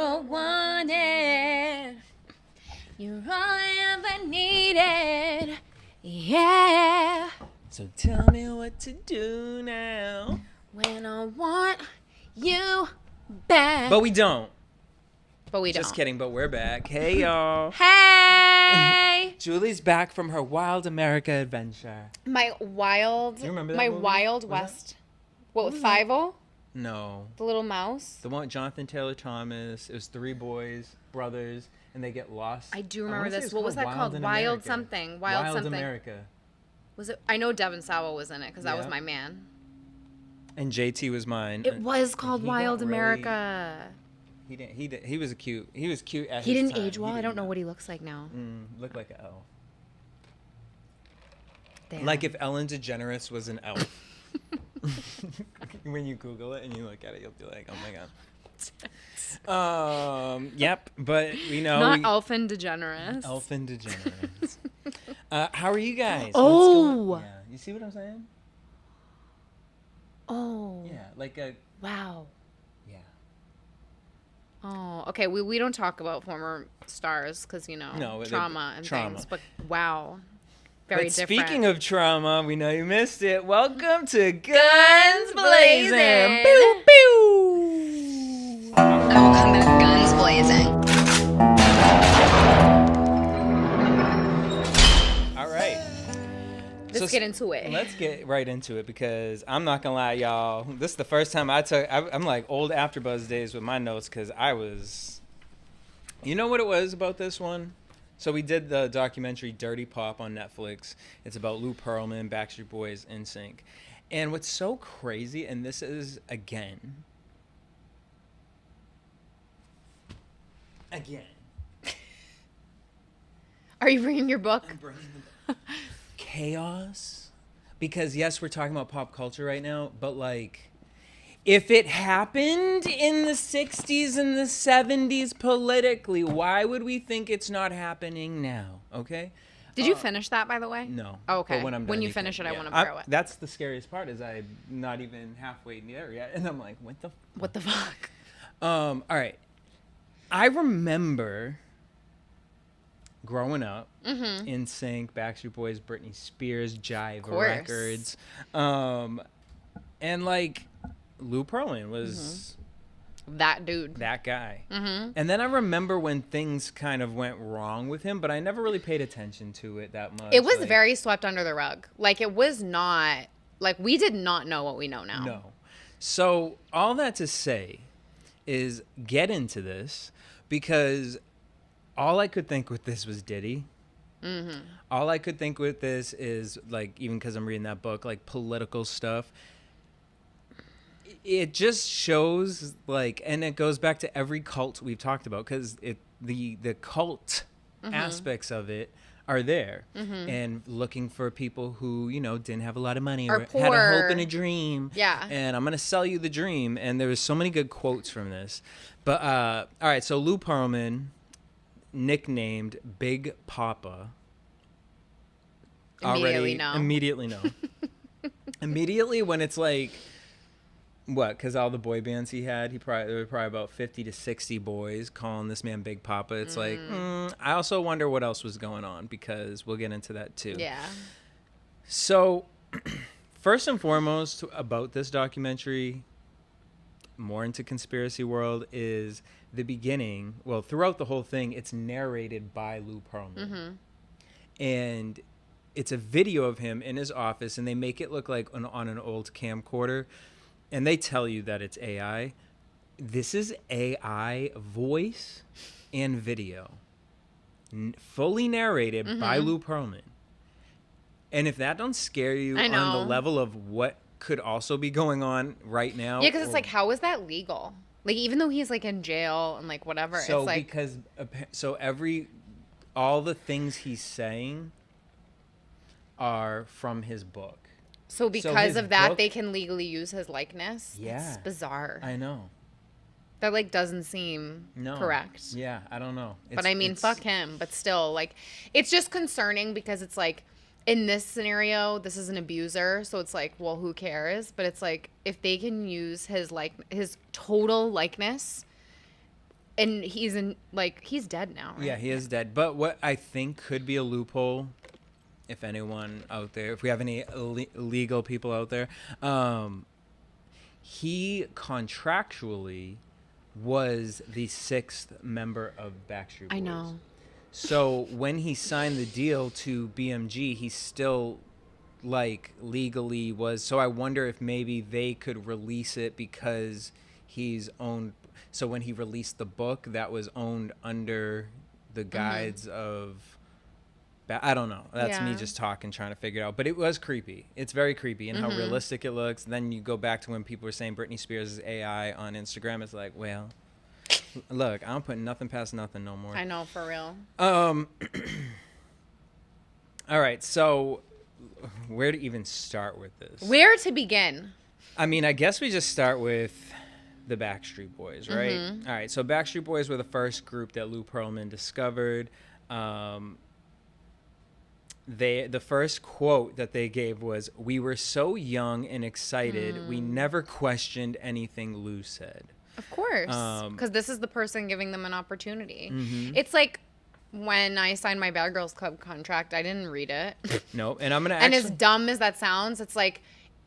ever wanted. You're all I ever needed. Yeah. So tell me what to do now. When I want you back. But we don't. Just kidding, but we're back. Hey, y'all. Hey. Julie's back from her Wild America adventure. My wild. Do you remember that my movie? Wild West. What with 5-0? No. The little mouse? The one with Jonathan Taylor Thomas. It was 3 boys, brothers, and they get lost. I do remember this. What was that called? Wild something. Wild something. America. Was it? I know Devin Sawa was in it because that was my man. And JT was mine. It was called Wild America. He was cute. He was cute at his He didn't time. age well. I don't know what he looks like now. Looked like an elf. Damn. Like if Ellen DeGeneres was an elf. When you Google it and you look at it, you'll be like, oh my god. Yep, but we know. Not Elfin DeGeneres. Elfin DeGeneres. How are you guys? Oh. Yeah. You see what I'm saying? Oh. Yeah, like a. Wow. Yeah. Oh, okay. We don't talk about former stars because, trauma and things. But wow. Very different. Speaking of trauma, we know you missed it. Welcome to Guns Blazing. Pew, pew. Welcome to Guns Blazing. All right. Let's get into it. Let's get right into it because I'm not gonna lie, y'all. This is the first time I'm like old AfterBuzz days with my notes because I was. You know what it was about this one? So we did the documentary Dirty Pop on Netflix. It's about Lou Pearlman, Backstreet Boys, NSYNC. And what's so crazy, and this is again. Are you bringing your book? I'm bringing the book. Chaos. Because yes, we're talking about pop culture right now, but like if it happened in the 60s and the 70s politically, why would we think it's not happening now? Okay? Did you finish that, by the way? No. Oh, okay. But when I'm done, when you finish it, I want to borrow it. That's the scariest part is I'm not even halfway there yet. And I'm like, what the fuck? All right. I remember growing up, NSYNC, Backstreet Boys, Britney Spears, Jive Records. And like Lou Pearlman was that dude, that guy. And then I remember when things kind of went wrong with him, but I never really paid attention to it that much. It was very swept under the rug. Like it was not like we did not know what we know now. No. So all that to say is get into this because all I could think with this was Diddy. All I could think with this is like, even because I'm reading that book, like political stuff. It just shows like, and it goes back to every cult we've talked about because the cult aspects of it are there and looking for people who, didn't have a lot of money or had a hope and a dream. Yeah. And I'm going to sell you the dream. And there was so many good quotes from this. But, all right. So Lou Pearlman, nicknamed Big Papa. Immediately no. Immediately when it's like, what? Because all the boy bands he had, there were probably about 50 to 60 boys calling this man Big Papa. It's like, I also wonder what else was going on because we'll get into that too. Yeah. So, first and foremost about this documentary, more into conspiracy world, is the beginning. Well, throughout the whole thing, it's narrated by Lou Pearlman. And it's a video of him in his office, and they make it look like on an old camcorder. And they tell you that it's AI. This is AI voice and video. Fully narrated by Lou Pearlman. And if that don't scare you on the level of what could also be going on right now. Yeah, because it's like, how is that legal? Like, even though he's like in jail and like whatever. So it's like, because, all the things he's saying are from his book. So because of that, they can legally use his likeness? Yeah. That's bizarre. I know. That, like, doesn't seem correct. Yeah, I don't know. But, I mean, fuck him. But still, like, it's just concerning because it's, like, in this scenario, this is an abuser. So it's like, well, who cares? But it's like, if they can use his total likeness And he's dead now, right? Yeah, he is dead. But what I think could be a loophole, if anyone out there, if we have any legal people out there, he contractually was the 6th member of Backstreet Boys. I know. So when he signed the deal to BMG, he still like legally was. So I wonder if maybe they could release it because he's owned. So when he released the book, that was owned under the guides of. I don't know. That's me just talking, trying to figure it out. But it was creepy. It's very creepy and how realistic it looks. Then you go back to when people were saying Britney Spears is AI on Instagram. It's like, well, look, I don't put nothing past nothing no more. I know, for real. All right. So where to even start with this? Where to begin? I mean, I guess we just start with the Backstreet Boys, right? All right. So Backstreet Boys were the first group that Lou Pearlman discovered. The first quote that they gave was, "We were so young and excited, we never questioned anything Lou said." Of course, because this is the person giving them an opportunity. Mm-hmm. It's like when I signed my Bad Girls Club contract, I didn't read it. No, and I'm gonna. And as dumb as that sounds, it's like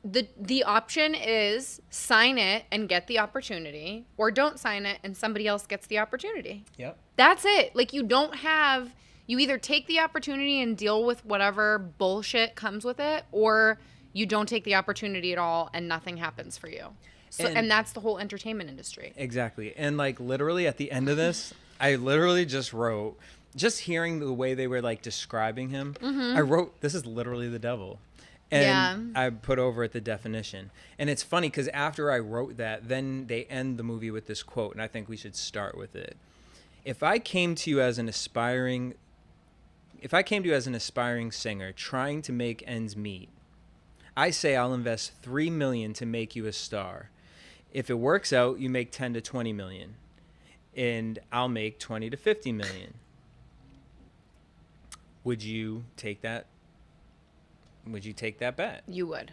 the option is sign it and get the opportunity, or don't sign it and somebody else gets the opportunity. Yep. That's it. Like you don't have. You either take the opportunity and deal with whatever bullshit comes with it, or you don't take the opportunity at all and nothing happens for you. So, and that's the whole entertainment industry. Exactly. And like literally at the end of this, I literally just wrote, just hearing the way they were like describing him, I wrote, "This is literally the devil." And I put over it the definition. And it's funny because after I wrote that, then they end the movie with this quote, and I think we should start with it. If I came to you as an aspiring singer trying to make ends meet, I say I'll invest $3 million to make you a star. If it works out, you make 10 to 20 million, and I'll make 20 to 50 million. Would you take that? Would you take that bet? You would.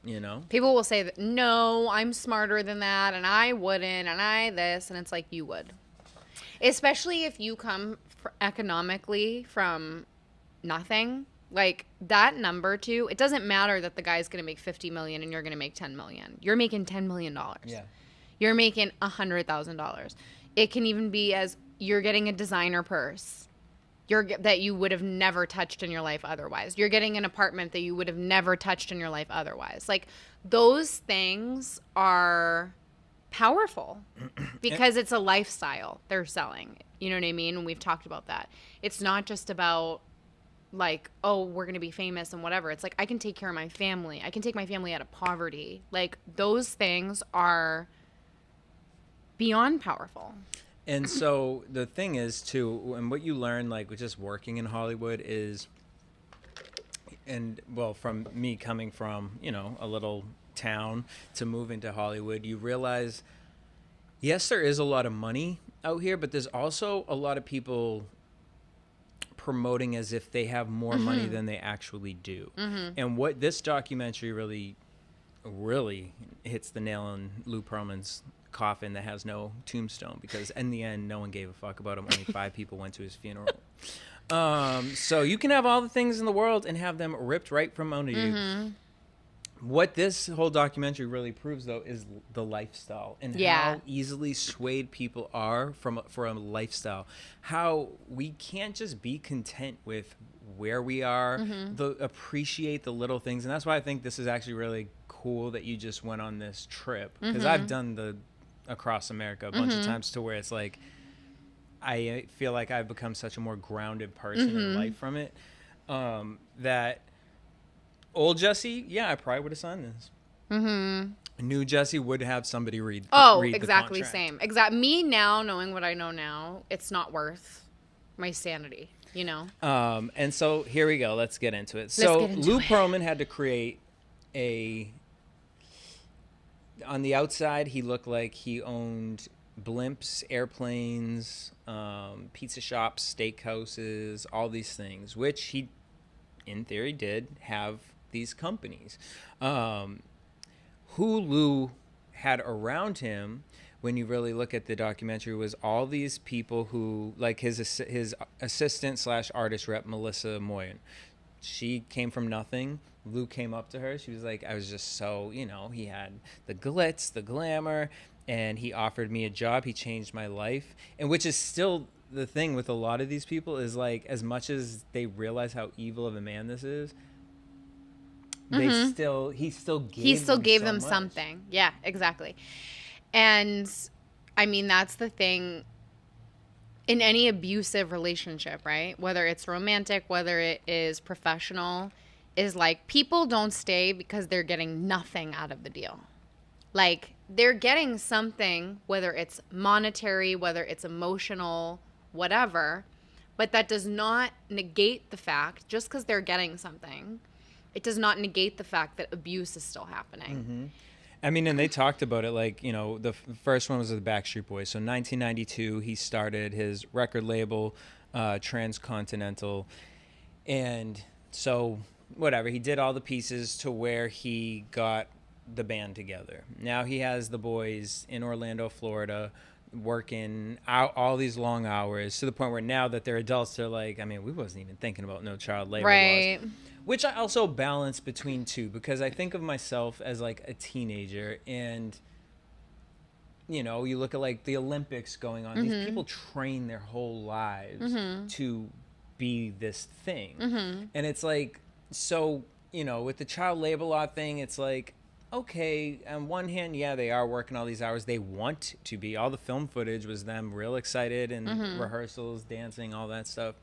You know? People will say that, no, I'm smarter than that, and I wouldn't, and I this, and it's like, you would. Especially if you come economically from nothing. Like, that number, too, it doesn't matter that the guy's going to make $50 million and you're going to make $10 million. You're making $10 million. Yeah. You're making $100,000. It can even be as you're getting a designer purse that you would have never touched in your life otherwise. You're getting an apartment that you would have never touched in your life otherwise. Like, those things are powerful because it's a lifestyle they're selling. You know what I mean? And we've talked about that. It's not just about like, oh, we're going to be famous and whatever. It's like, I can take care of my family. I can take my family out of poverty. Like, those things are beyond powerful. And so the thing is, too, and what you learn, like, with just working in Hollywood is, and, well, from me coming from, you know, a little town to moving to Hollywood, you realize, yes, there is a lot of money out here, but there's also a lot of people promoting as if they have more money than they actually do. And what this documentary really hits the nail on Lou Pearlman's coffin that has no tombstone, because in the end, no one gave a fuck about him. Only 5 people went to his funeral. So you can have all the things in the world and have them ripped right from under you. What this whole documentary really proves, though, is the lifestyle and how easily swayed people are for a lifestyle. How we can't just be content with where we are, appreciate the little things. And that's why I think this is actually really cool that you just went on this trip, because I've done the across America a bunch of times, to where it's like I feel like I've become such a more grounded person in life from it, that old Jesse, I probably would have signed this. New Jesse would have somebody read exactly the same. Me now, knowing what I know now, it's not worth my sanity, you know? And so here we go. Let's get into it. Lou Pearlman had to create on the outside, he looked like he owned blimps, airplanes, pizza shops, steakhouses, all these things, which he, in theory, did have these companies. Who Lou had around him when you really look at the documentary, was all these people who, like his assistant slash artist rep, Melissa Moyen. She came from nothing. Lou came up to her. She was like, I was just so, he had the glitz, the glamour, and he offered me a job. He changed my life. And which is still the thing with a lot of these people, is like, as much as they realize how evil of a man this is, he still gave them something. Yeah, exactly. And I mean, that's the thing in any abusive relationship, right? Whether it's romantic, whether it is professional, is like, people don't stay because they're getting nothing out of the deal. Like, they're getting something, whether it's monetary, whether it's emotional, whatever, but that does not negate the fact, just because they're getting something, it does not negate the fact that abuse is still happening. Mm-hmm. I mean, and they talked about it like, the first one was the Backstreet Boys. So 1992, he started his record label, Transcontinental. And so, whatever, he did all the pieces to where he got the band together. Now he has the boys in Orlando, Florida, working out all these long hours, to the point where now that they're adults, they're like, I mean, we wasn't even thinking about no child labor laws. Which I also balance between two, because I think of myself as like a teenager, and you look at like the Olympics going on. These people train their whole lives to be this thing. And it's like, so, with the child labor law thing, it's like, okay, on one hand, yeah, they are working all these hours. They want to be. All the film footage was them real excited, and rehearsals, dancing, all that stuff.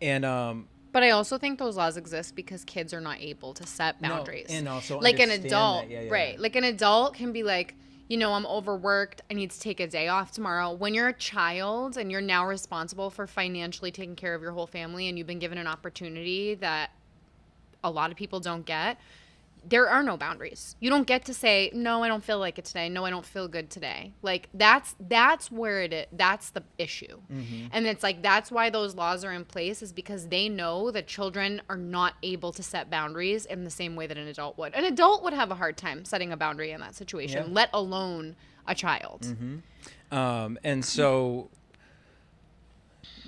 And but I also think those laws exist because kids are not able to set boundaries. No, and also like an adult, right? Like an adult can be like, I'm overworked, I need to take a day off tomorrow. When you're a child and you're now responsible for financially taking care of your whole family, and you've been given an opportunity that a lot of people don't get, there are no boundaries. You don't get to say, no, I don't feel like it today. No, I don't feel good today. Like, that's where it is. That's the issue. And it's like, that's why those laws are in place, is because they know that children are not able to set boundaries in the same way that an adult would. An adult would have a hard time setting a boundary in that situation, let alone a child. And so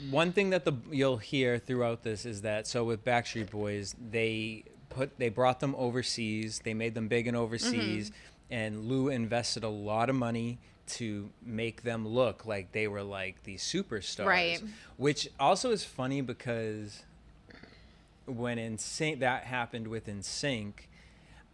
one thing that you'll hear throughout this is that, so with Backstreet Boys, they brought them overseas. They made them big and overseas, and Lou invested a lot of money to make them look like they were like these superstars. Right. Which also is funny, because when NSYNC, that happened with NSYNC,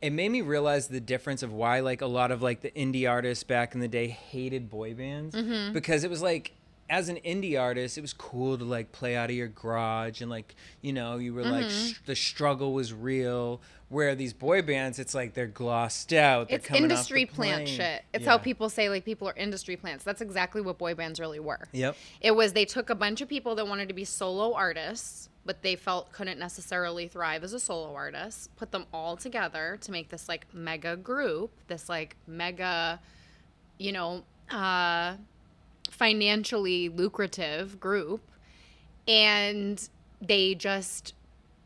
it made me realize the difference of why like a lot of like the indie artists back in the day hated boy bands, because it was like, as an indie artist, it was cool to like play out of your garage, and like, you were like, the struggle was real. Where these boy bands, it's like they're glossed out. It's industry plant shit. It's how people say like people are industry plants. That's exactly what boy bands really were. Yep. It was, they took a bunch of people that wanted to be solo artists, but they felt couldn't necessarily thrive as a solo artist, put them all together to make this like mega group, this like mega, financially lucrative group, and they just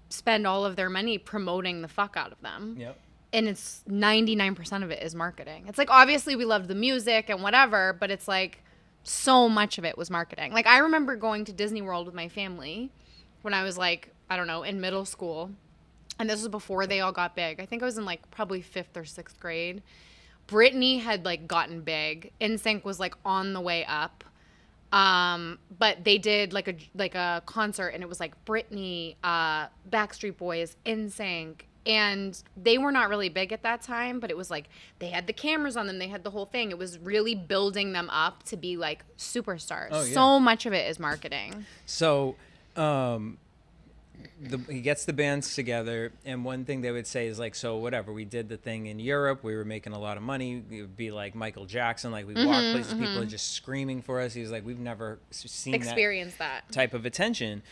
spend all of their money promoting the fuck out of them. Yep. And it's 99% of it is marketing. It's like, obviously we loved the music and whatever, but it's like so much of it was marketing. Like, I remember going to Disney World with my family when I was like, I don't know, in middle school, and this was before they all got big. I think I was in like probably 5th or 6th grade. Britney had like gotten big. NSYNC was like on the way up. But they did like a concert, and it was like Britney, Backstreet Boys, NSYNC, and they were not really big at that time, but it was like they had the cameras on them, they had the whole thing. It was really building them up to be like superstars. Oh, yeah. So much of it is marketing. So, he gets the bands together, and one thing they would say is like, so whatever, we did the thing in Europe, we were making a lot of money, it would be like Michael Jackson, like we walk places, people are just screaming for us. He was like, we've never seen that type of attention.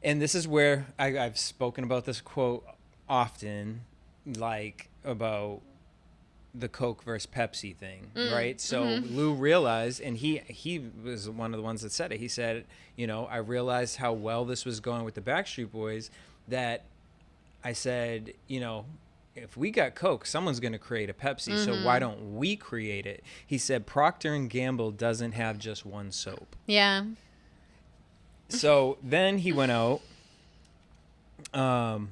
And this is where I've spoken about this quote often, like about the Coke versus Pepsi thing, right? So Lou realized, and he was one of the ones that said it. He said, I realized how well this was going with the Backstreet Boys, that I said, if we got Coke, someone's going to create a Pepsi. So why don't we create it? He said Procter and Gamble doesn't have just one soap. Yeah. So then he went out. So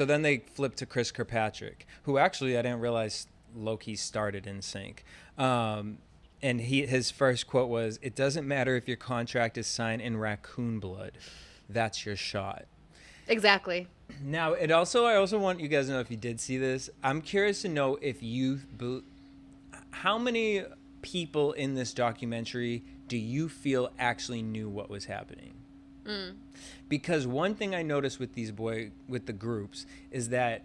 then they flipped to Chris Kirkpatrick, who actually I didn't realize low-key started in sync. And his first quote was, "It doesn't matter if your contract is signed in raccoon blood. That's your shot." Exactly. Now, I also want you guys to know, if you did see this, I'm curious to know if how many people in this documentary do you feel actually knew what was happening? Because one thing I noticed with with the groups is that,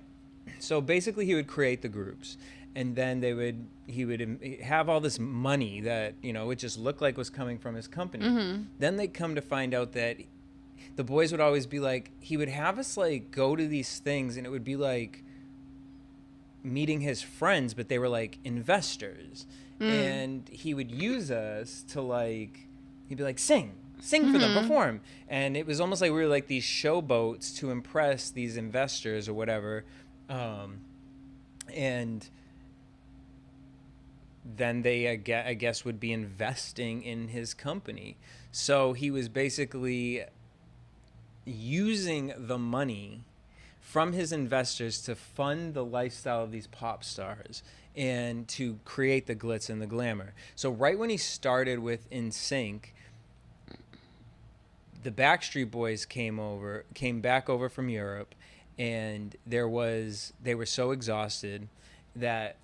so basically he would create the groups, and then he would have all this money that, it just looked like was coming from his company. Then they come to find out that the boys would always be like, he would have us like go to these things, and it would be like meeting his friends, but they were like investors. And he would use us to he'd be like, sing for them, perform. And it was almost like we were like these showboats to impress these investors or whatever. And then they, I guess, would be investing in his company. So he was basically using the money from his investors to fund the lifestyle of these pop stars and to create the glitz and the glamour. So right when he started with NSYNC, the Backstreet Boys came back over from Europe, and they were so exhausted that,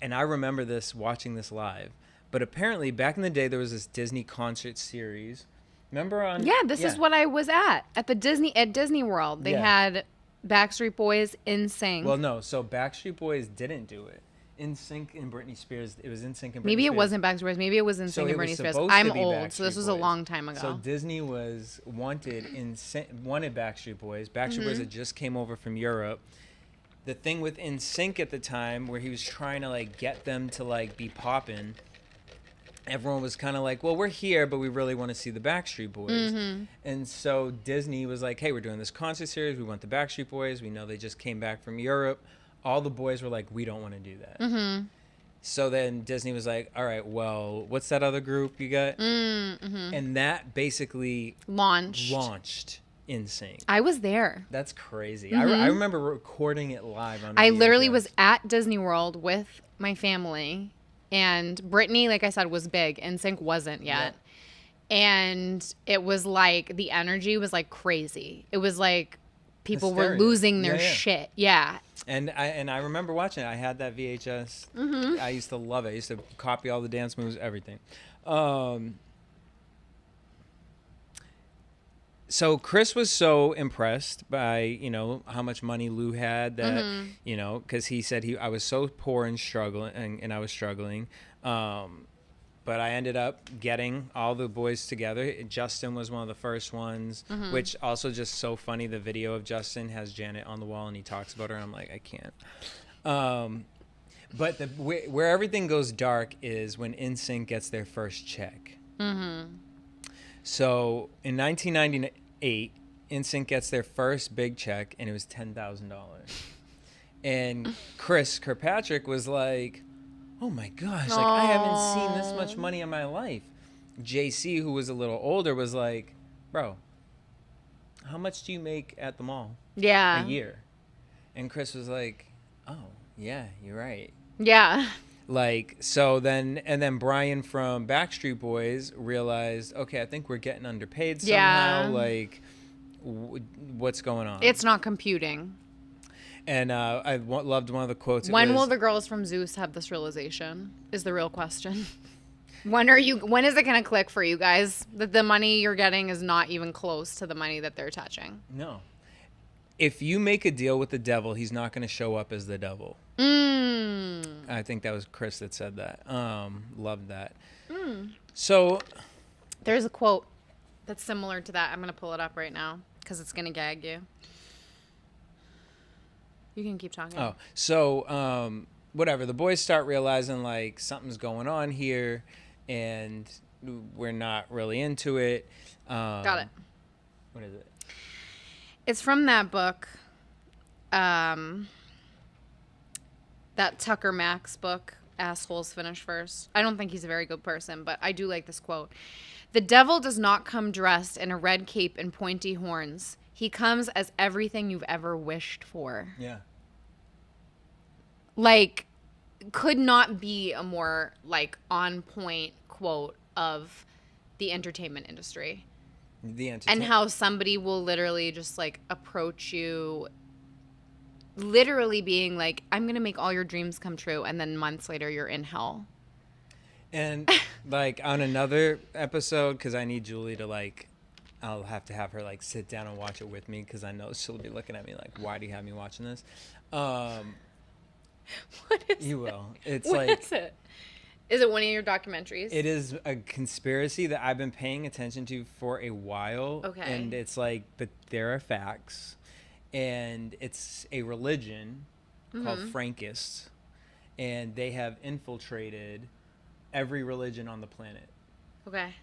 and I remember watching this live, but apparently back in the day there was this Disney concert series. Remember This is what I was at Disney World. They had Backstreet Boys, NSYNC. Well, no, so Backstreet Boys didn't do it. NSYNC and Britney Spears. It was NSYNC and Britney Spears. Maybe it wasn't Backstreet Boys. Maybe it was NSYNC and Britney Spears. I'm old, so this was a long time ago. So Disney wanted Backstreet Boys. Backstreet Boys had just came over from Europe. The thing with NSYNC at the time, where he was trying to get them to be poppin', everyone was kind of like, well, we're here, but we really want to see the Backstreet Boys. And so Disney was like, hey, we're doing this concert series. We want the Backstreet Boys. We know they just came back from Europe. All the boys were like, we don't want to do that. So then Disney was like, all right, well, what's that other group you got? And that basically launched NSYNC. I was there. That's crazy. I remember recording it live on I VHS. literally was at Disney World with my family, and Britney, like I said, was big. NSYNC wasn't yet. And it was like, the energy was like crazy. It was like people Hysteria. were losing their shit. Yeah. And I remember watching it. I had that VHS. I used to love it. I used to copy all the dance moves, everything. So Chris was so impressed by, how much money Lou had that, because he said I was so poor and struggling, and I was struggling. But I ended up getting all the boys together. Justin was one of the first ones, which also just so funny. The video of Justin has Janet on the wall, and he talks about her. I'm like, I can't. But where everything goes dark is when NSYNC gets their first check. So in 1998, NSYNC gets their first big check, and it was $10,000. And Chris Kirkpatrick was like, oh my gosh, I haven't seen this much money in my life. JC, who was a little older, was like, bro, how much do you make at the mall? Yeah. A year. And Chris was like, oh, yeah, you're right. Yeah. So then Brian from Backstreet Boys realized, okay, I think we're getting underpaid somehow. Yeah. What's going on? It's not computing. And I loved one of the quotes. When will the girls from Zeus have this realization is the real question. When is it going to click for you guys that the money you're getting is not even close to the money that they're touching? No. If you make a deal with the devil, he's not going to show up as the devil. I think that was Chris that said that. Loved that. So there's a quote that's similar to that. I'm going to pull it up right now because it's going to gag you. You can keep talking. Oh, so whatever. The boys start realizing something's going on here, and we're not really into it. Got it. What is it? It's from that book. that Tucker Max book, Assholes Finish First. I don't think he's a very good person, but I do like this quote. The devil does not come dressed in a red cape and pointy horns. He comes as everything you've ever wished for. Yeah. Like, could not be a more, like, on point quote of the entertainment industry. And how somebody will literally just, like, approach you, literally being like, I'm going to make all your dreams come true. And then months later, you're in hell. And, like, on another episode, because I need Julie to, like, I'll have to have her, like, sit down and watch it with me, because I know she'll be looking at me like, why do you have me watching this? What is You will. It's What like... is it? Is it one of your documentaries? It is a conspiracy that I've been paying attention to for a while. Okay. And it's like, but there are facts. And it's a religion called Frankists. And they have infiltrated every religion on the planet. Okay.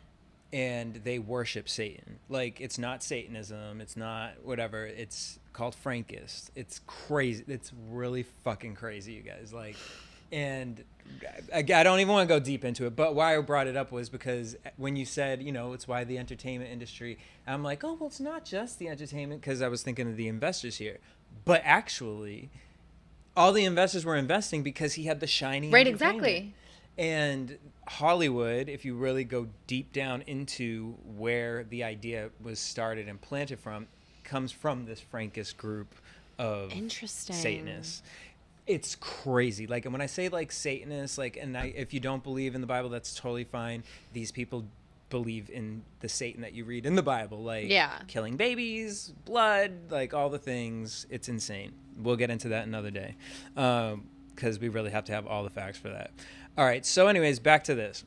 And they worship Satan. Like, it's not Satanism. It's not whatever. It's called Frankist. It's crazy. It's really fucking crazy, you guys. Like, and I don't even want to go deep into it. But why I brought it up was because when you said, you know, it's why the entertainment industry, I'm like, oh, well, it's not just the entertainment, because I was thinking of the investors here. But actually, all the investors were investing because he had the shiny Right, entertainment. exactly. And Hollywood, if you really go deep down into where the idea was started and planted from, comes from this Frankist group of Interesting. Satanists. It's crazy. Like, and when I say like Satanists, like, and if you don't believe in the Bible, that's totally fine. These people believe in the Satan that you read in the Bible, like killing babies, blood, like all the things. It's insane. We'll get into that another day, because we really have to have all the facts for that. All right. So anyways, back to this.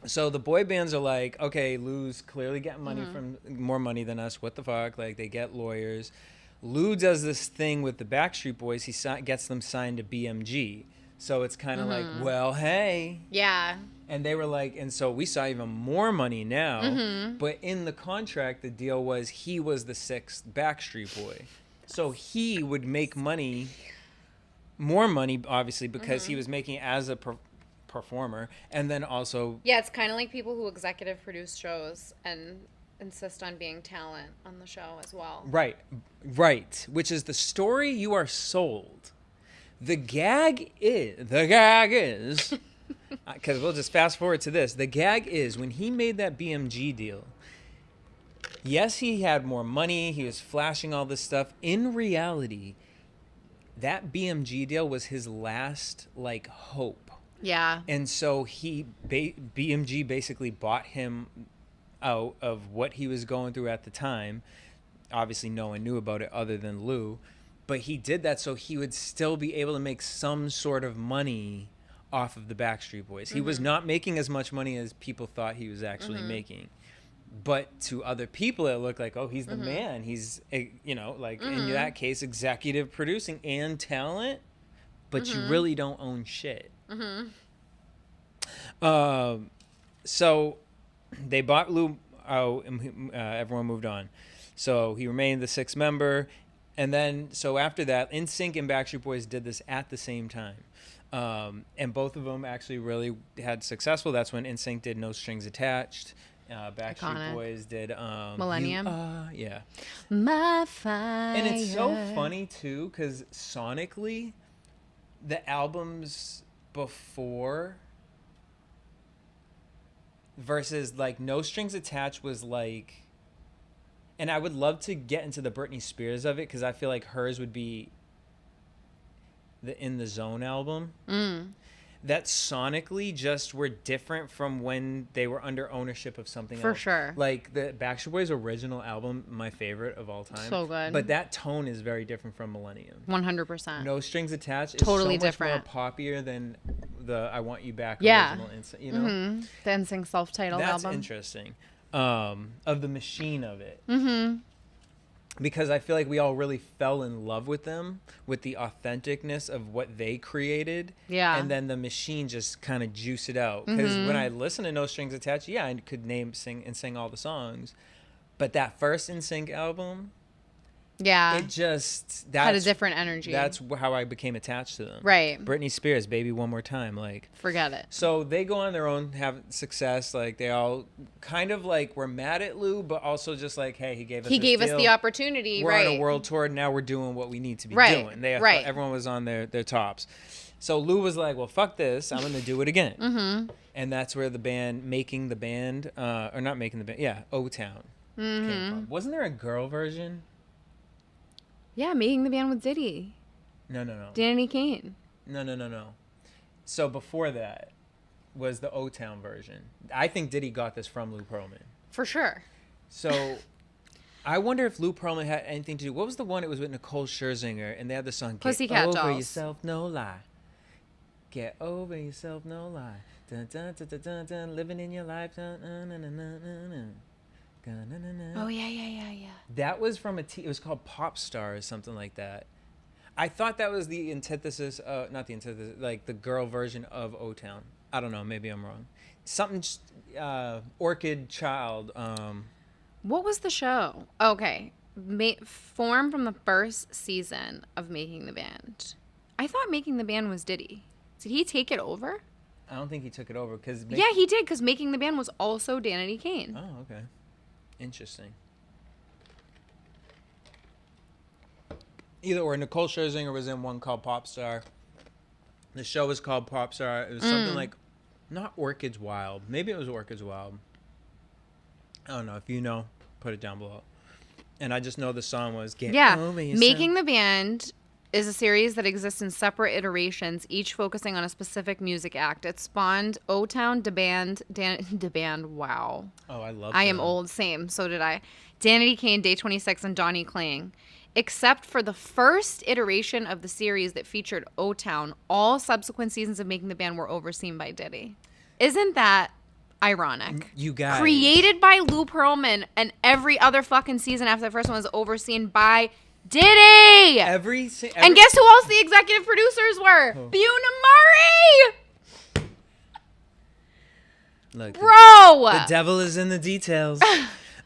So the boy bands are like, okay, Lou's clearly getting money from more money than us. What the fuck? Like, they get lawyers. Lou does this thing with the Backstreet Boys. He gets them signed to BMG. So it's kind of like, well, hey. Yeah. And they were like, and so we saw even more money now. But in the contract, the deal was he was the sixth Backstreet Boy. So he would make money, more money, obviously, because he was making it as a performer. And then also... Yeah, it's kind of like people who executive produce shows and insist on being talent on the show as well. Right. Which is the story you are sold. The gag is, because we'll just fast forward to this. The gag is, when he made that BMG deal, yes, he had more money. He was flashing all this stuff. In reality, that BMG deal was his last, like, hope. Yeah. And so BMG basically bought him out of what he was going through at the time. Obviously, no one knew about it other than Lou. But he did that so he would still be able to make some sort of money off of the Backstreet Boys. He was not making as much money as people thought he was actually making. But to other people, it looked like, oh, he's the man. He's, you know, like in that case, executive producing and talent. But you really don't own shit. So they bought Lou out, and everyone moved on. So he remained the sixth member. And then, so after that, NSYNC and Backstreet Boys did this at the same time. And both of them actually really had successful. That's when NSYNC did No Strings Attached. Backstreet Iconic. Boys did... Millennium. Yeah. My fire. And it's so funny, too, because sonically, the albums before... versus, like, No Strings Attached was, like... And I would love to get into the Britney Spears of it, because I feel like hers would be the In the Zone album. That sonically just were different from when they were under ownership of something else. For sure. Like, the Backstreet Boys' original album, my favorite of all time. So good. But that tone is very different from Millennium. 100%. No Strings Attached is Totally so much different. more poppier than the I Want You Back Yeah. original. You know? The NSYNC self-titled That's album. interesting. Of the machine of it. Because I feel like we all really fell in love with them, with the authenticness of what they created. Yeah. And then the machine just kind of juice it out. Because when I listen to No Strings Attached, yeah, I could sing all the songs. But that first NSYNC album, Yeah. It just had a different energy. That's how I became attached to them. Right. Britney Spears, Baby One More Time, like Forget it. so they go on their own, have success. Like they all kind of like were mad at Lou, but also just like, hey, he gave us the opportunity. We're right. on a world tour now. We're doing what we need to be Right. doing. Right. Everyone was on their tops. So Lou was like, well, fuck this. I'm gonna do it again. Mm-hmm. And that's where the band or not making the band, yeah, O-Town came from. Wasn't there a girl version? Yeah, making the band with Diddy. No. Danny Kane. No. So before that was the O-Town version. I think Diddy got this from Lou Pearlman. For sure. So I wonder if Lou Pearlman had anything to do. What was the one? It was with Nicole Scherzinger, and they had the song "Get Pussycat Over Dolls. Yourself, No Lie." Get over yourself, no lie. Dun, dun, dun, dun, dun, dun. Living in your life. Dun, dun, dun, dun, dun, dun, dun, dun, dun, dun. Oh, yeah. That was from it was called Pop Star or something like that. I thought that was the antithesis, not the antithesis, like the girl version of O-Town. I don't know, maybe I'm wrong. Something, Orchid Child. What was the show? Okay. Formed from the first season of Making the Band. I thought Making the Band was Diddy. Did he take it over? I don't think he took it over because. Yeah, he did because Making the Band was also Danny Kane. Oh, okay. Interesting. Either or, Nicole Scherzinger was in one called Pop Star. The show was called Pop Star. It was something like, not Orchids Wild. Maybe it was Orchids Wild. I don't know. If you know, put it down below. And I just know the song was Get Over Yourself. Making the Band is a series that exists in separate iterations, each focusing on a specific music act. It spawned O-Town, Da Band, wow. Oh, I love I am old, same, so did I. Danny Kane, Day 26, and Donnie Klang. Except for the first iteration of the series that featured O-Town, all subsequent seasons of Making the Band were overseen by Diddy. Isn't that ironic? You guys. Created by Lou Pearlman, and every other fucking season after the first one was overseen by Diddy! And guess who else the executive producers were? Who? Buna Murray! Look, Bro! the devil is in the details.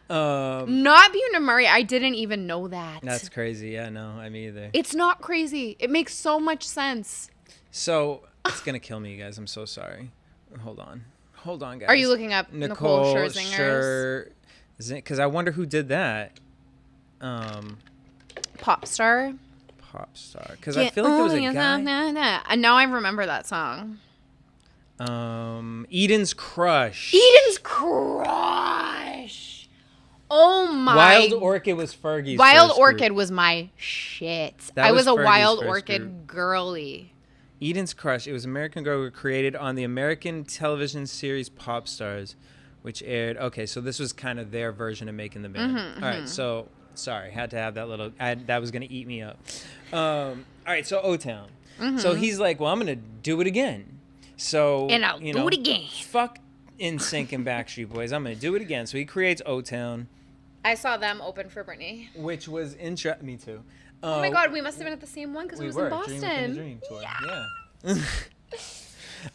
Not Buna Murray. I didn't even know that. That's crazy. Yeah, no, I mean either. It's not crazy. It makes so much sense. So, it's going to kill me, you guys. I'm so sorry. Hold on, guys. Are you looking up Nicole Scherzinger's? Because I wonder who did that. Pop Star? Because I feel like there was a guy. And now I remember that song. Eden's Crush. Oh my. Wild Orchid was Fergie's Wild first Orchid group. was my shit. That I was was a Fergie's Wild first Orchid group. girly. Eden's Crush. It was American Girl created on the American television series Pop Stars, which aired. Okay, so this was kind of their version of Making the Band. All right, so sorry, had to have that little. That was gonna eat me up. All right, so O-Town. So he's like, well, I'm gonna do it again. So And I'll do it again. Fuck NSYNC and Backstreet Boys. I'm gonna do it again. So he creates O-Town, I saw them open for Britney. which was me too. Oh my god, we must have been at the same one because it was in Boston. Dream Within a Dream tour.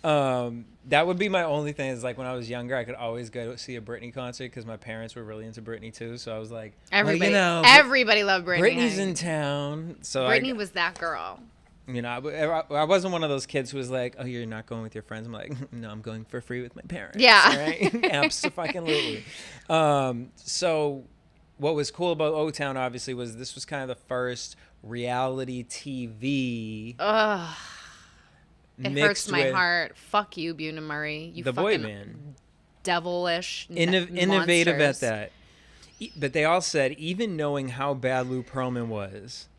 Yeah. That would be my only thing is like when I was younger, I could always go see a Britney concert because my parents were really into Britney too. So I was like, Everybody, well, everybody loved Britney. Britney's in town. So Britney was that girl. You know, I wasn't one of those kids who was like, oh, you're not going with your friends. I'm like, no, I'm going for free with my parents. Yeah. Right? Absolutely. So what was cool about O-Town, obviously, was this was kind of the first reality TV. Ugh. It hurts mixed my with heart. Fuck you, Buna Murray. You the boy band. Devilish. Innovative at monsters. that. But they all said, even knowing how bad Lou Pearlman was,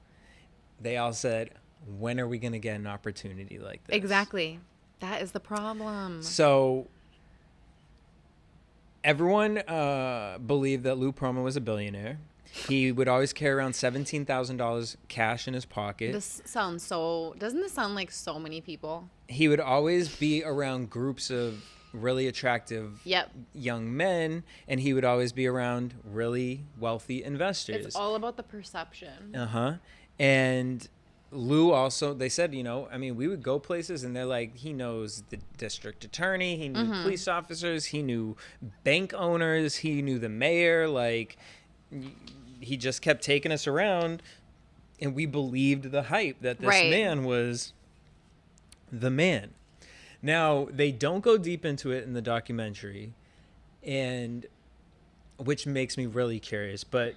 they all said, when are we going to get an opportunity like this? Exactly. That is the problem. So everyone believed that Lou Pearlman was a billionaire. He would always carry around $17,000 cash in his pocket. This sounds so... Doesn't this sound like so many people? He would always be around groups of really attractive young men, and he would always be around really wealthy investors. It's all about the perception. And Lou also, they said, you know, I mean, we would go places and they're like, he knows the district attorney, he knew police officers, he knew bank owners, he knew the mayor, like, he just kept taking us around, and we believed the hype that this man was the man. Now, they don't go deep into it in the documentary, and which makes me really curious, but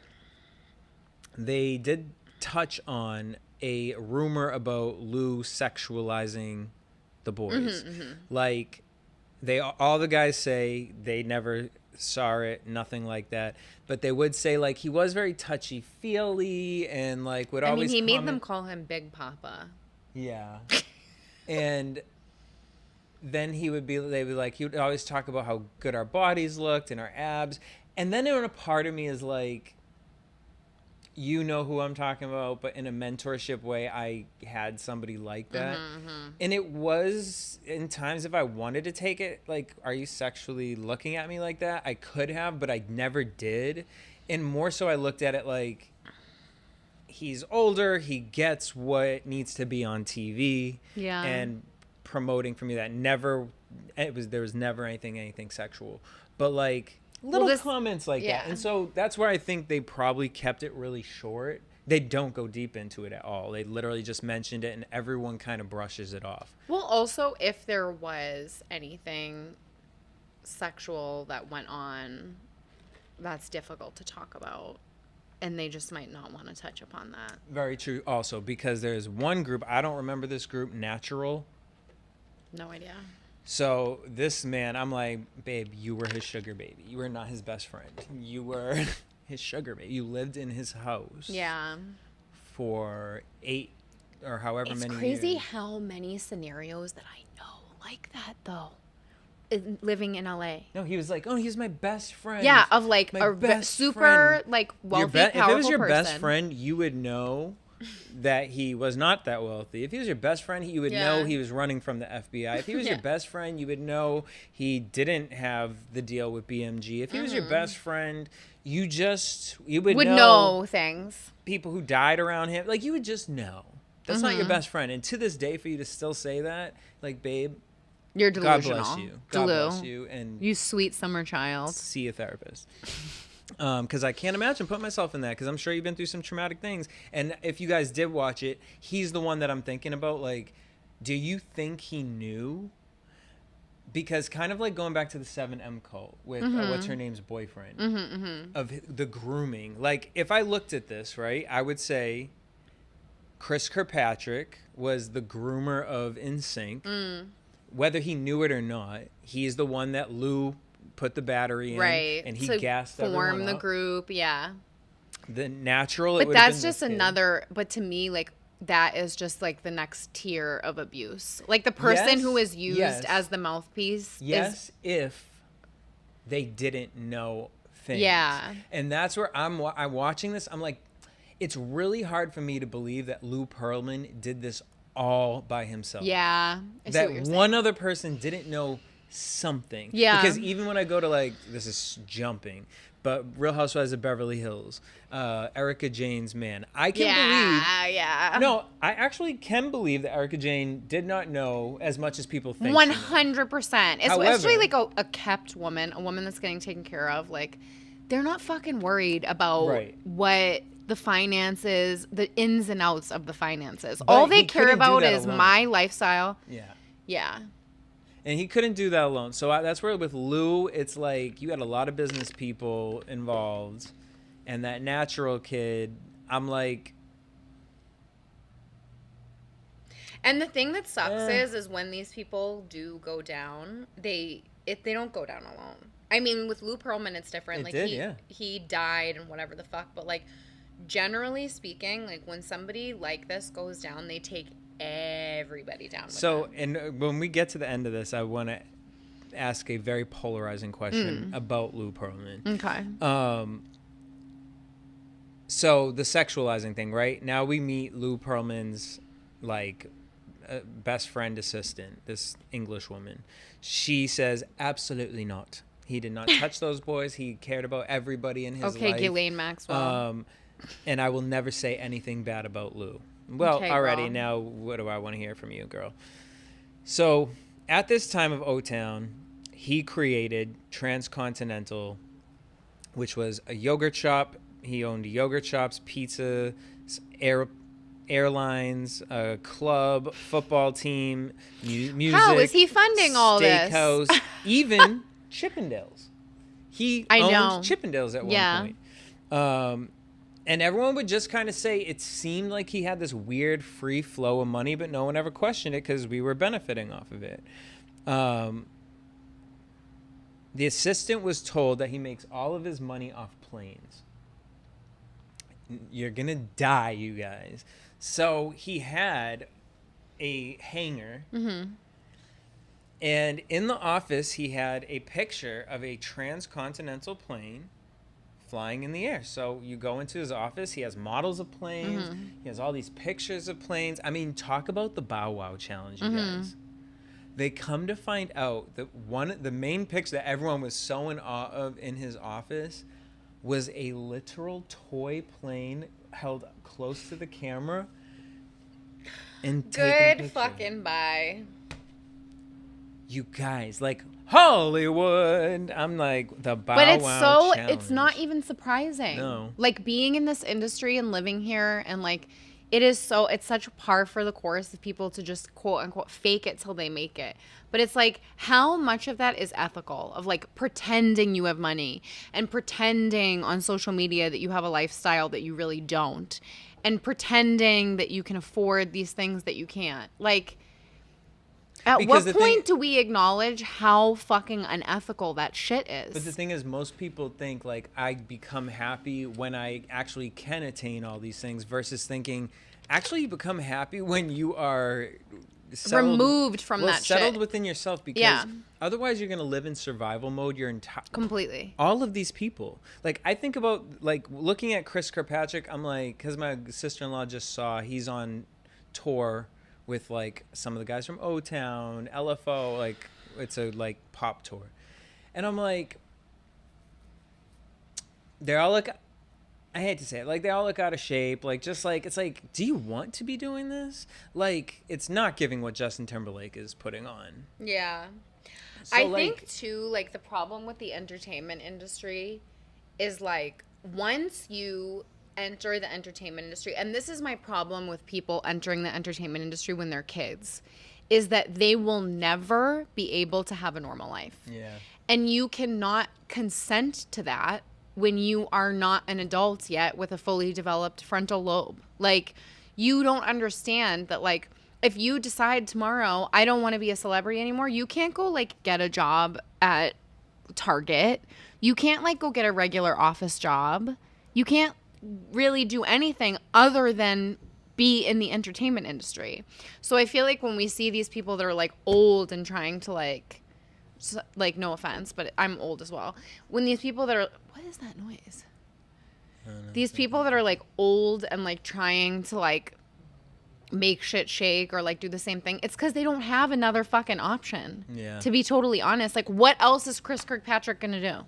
they did touch on a rumor about Lou sexualizing the boys. Like, all the guys say they never saw it, nothing like that, but they would say like he was very touchy-feely and like would always he made them call him Big Papa. Yeah. And then he would always talk about how good our bodies looked and our abs. And then a part of me is like, you know who I'm talking about, but in a mentorship way, I had somebody like that. And it was, in times, if I wanted to take it, like, are you sexually looking at me like that? I could have, but I never did. And more so, I looked at it like, he's older, he gets what needs to be on TV. Yeah. And promoting for me that there was never anything sexual. But, like, little comments like that. And so that's where I think they probably kept it really short. They don't go deep into it at all. They literally just mentioned it, and everyone kind of brushes it off. Well, also, if there was anything sexual that went on, that's difficult to talk about, and they just might not want to touch upon that. Very true also, because there's one group, I don't remember this group, Natural. No idea. So this man, I'm like, babe, you were his sugar baby. You were not his best friend. You were his sugar baby. You lived in his house. Yeah. For 8 or however many years. It's crazy how many scenarios that I know like that, though. Living in LA. No, he was like, oh, he's my best friend. Yeah, of like a super friend. like wealthy, powerful if it was your person. best friend, you would know that he was not that wealthy. If he was your best friend, you would know he was running from the FBI. If he was your best friend, you would know he didn't have the deal with BMG. If he was your best friend, you would know things. People who died around him. Like, you would just know. That's not your best friend. And to this day, for you to still say that, like, babe, you're delusional. God bless you. God bless you. And you sweet summer child. See a therapist. Because I can't imagine putting myself in that, because I'm sure you've been through some traumatic things. And if you guys did watch it, he's the one that I'm thinking about. Like, do you think he knew? Because kind of like going back to the 7M cult with what's her name's boyfriend, of the grooming. Like, if I looked at this, right, I would say Chris Kirkpatrick was the groomer of NSYNC. Whether he knew it or not, he's the one that Lou put the battery in, and he gassed everyone form the up. group. The Natural, but that's just another. But to me, like, that is just like the next tier of abuse. Like, the person who is used as the mouthpiece. If they didn't know things. Yeah, and that's where I'm watching this. I'm like, it's really hard for me to believe that Lou Pearlman did this all by himself. Yeah, that one other person didn't know something. Yeah. Because even when I go to, like, this is jumping, but Real Housewives of Beverly Hills, Erica Jane's man, I can believe. Yeah. No, I actually can believe that Erica Jane did not know as much as people think. 100%. Especially like a kept woman, a woman that's getting taken care of. Like, they're not fucking worried about what the finances, the ins and outs of the finances. But all they care about is my lifestyle. Yeah. And he couldn't do that alone. So that's where with Lou, it's like you had a lot of business people involved. And that Natural kid, I'm like. And the thing that sucks is when these people do go down, they don't go down alone. I mean, with Lou Pearlman, it's different. He died and whatever the fuck. But, like, generally speaking, like, when somebody like this goes down, they take everybody down with them. And when we get to the end of this, I want to ask a very polarizing question about Lou Pearlman. Okay. So the sexualizing thing, right? Now we meet Lou Pearlman's, like, best friend assistant, this English woman. She says, absolutely not. He did not touch those boys. He cared about everybody in his life. Okay, Ghislaine Maxwell. And I will never say anything bad about Lou. Well, okay, already, girl. now what do I want to hear from you, girl? So, at this time of O-Town, he created Transcontinental, which was a yogurt shop He owned yogurt shops, pizza, airlines, a club, football team, music. How is he funding all this? Steakhouse, even Chippendales. He I owned know. Chippendales at one point. And everyone would just kind of say it seemed like he had this weird free flow of money, but no one ever questioned it because we were benefiting off of it. The assistant was told that he makes all of his money off planes. You're going to die, you guys. So he had a hangar. Mm-hmm. And in the office, he had a picture of a transcontinental plane flying in the air. So you go into his office, he has models of planes. Mm-hmm. He has all these pictures of planes. I mean, talk about the Bow Wow challenge, you guys. They come to find out that the main picture that everyone was so in awe of in his office was a literal toy plane held close to the camera and good fucking bye. You guys, like Hollywood. I'm like the Bow But it's Wow challenge. It's not even surprising. No. Like being in this industry and living here and like it's such par for the course of people to just quote unquote fake it till they make it. But it's like, how much of that is ethical of like pretending you have money and pretending on social media that you have a lifestyle that you really don't and pretending that you can afford these things that you can't. Like, at what point do we acknowledge how fucking unethical that shit is? But the thing is, most people think like I become happy when I actually can attain all these things versus thinking actually you become happy when you are removed from that shit. Settled within yourself because otherwise you're going to live in survival mode your entire completely. All of these people. Like I think about like looking at Chris Kirkpatrick, I'm like, because my sister-in-law just saw he's on tour with like some of the guys from O-Town, LFO, like it's a like pop tour. And I'm like, they all look, I hate to say it, like they all look out of shape. Like just like, it's like, do you want to be doing this? Like it's not giving what Justin Timberlake is putting on. Yeah. So, I think too, like the problem with the entertainment industry is like once you enter the entertainment industry, and this is my problem with people entering the entertainment industry when they're kids, is that they will never be able to have a normal life. Yeah. And you cannot consent to that when you are not an adult yet with a fully developed frontal lobe. Like, you don't understand that, like, if you decide tomorrow, I don't want to be a celebrity anymore, you can't go, like, get a job at Target. You can't, like, go get a regular office job. You can't really do anything other than be in the entertainment industry. So I feel like when we see these people that are like old and trying to like no offense, but I'm old as well. When these people that are, what is that noise? These people that are like old and like trying to like make shit shake or like do the same thing, it's because they don't have another fucking option. Yeah. To be totally honest, like what else is Chris Kirkpatrick gonna do?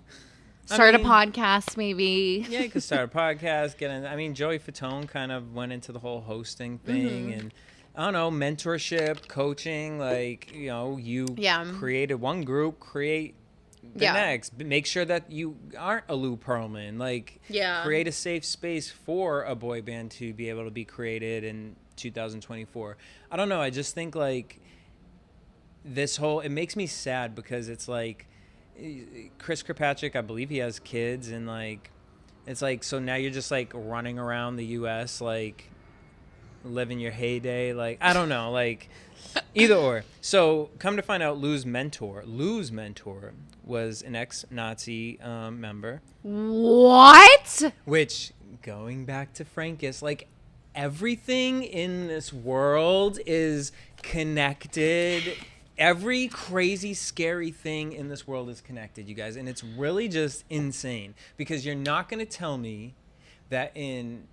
Start a podcast, maybe. Yeah, you could start a podcast. Joey Fatone kind of went into the whole hosting thing, and I don't know, mentorship, coaching. Like, you know, you created one group, create the next. Make sure that you aren't a Lou Pearlman. Like, create a safe space for a boy band to be able to be created in 2024. I don't know. I just think like this whole, it makes me sad because it's like, Chris Kirkpatrick, I believe he has kids, and like it's like, so now you're just like running around the US like living your heyday. Like I don't know, like either or. So come to find out, Lou's mentor was an ex-Nazi member. What? Which, going back to Frankus, like everything in this world is connected. Every crazy, scary thing in this world is connected, you guys. And it's really just insane because you're not going to tell me that in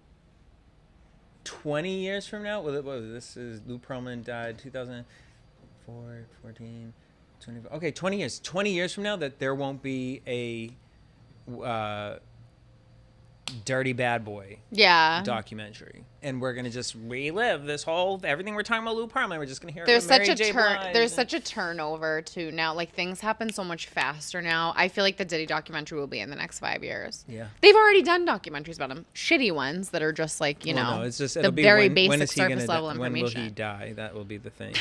20 years from now, this is Lou Pearlman died 2004, 14, 20. Okay, 20 years. 20 years from now that there won't be a Dirty Bad Boy documentary, and we're gonna just relive this whole everything we're talking about Lou Pearlman. We're just gonna hear There's it from such Mary a J. turn. Blige There's and- such a turnover too now. Like things happen so much faster now. I feel like the Diddy documentary will be in the next 5 years. Yeah. They've already done documentaries about him, shitty ones that are just like Well, no, it's just the it'll be very when basic is he surface gonna level when will information. he die? That will be the thing.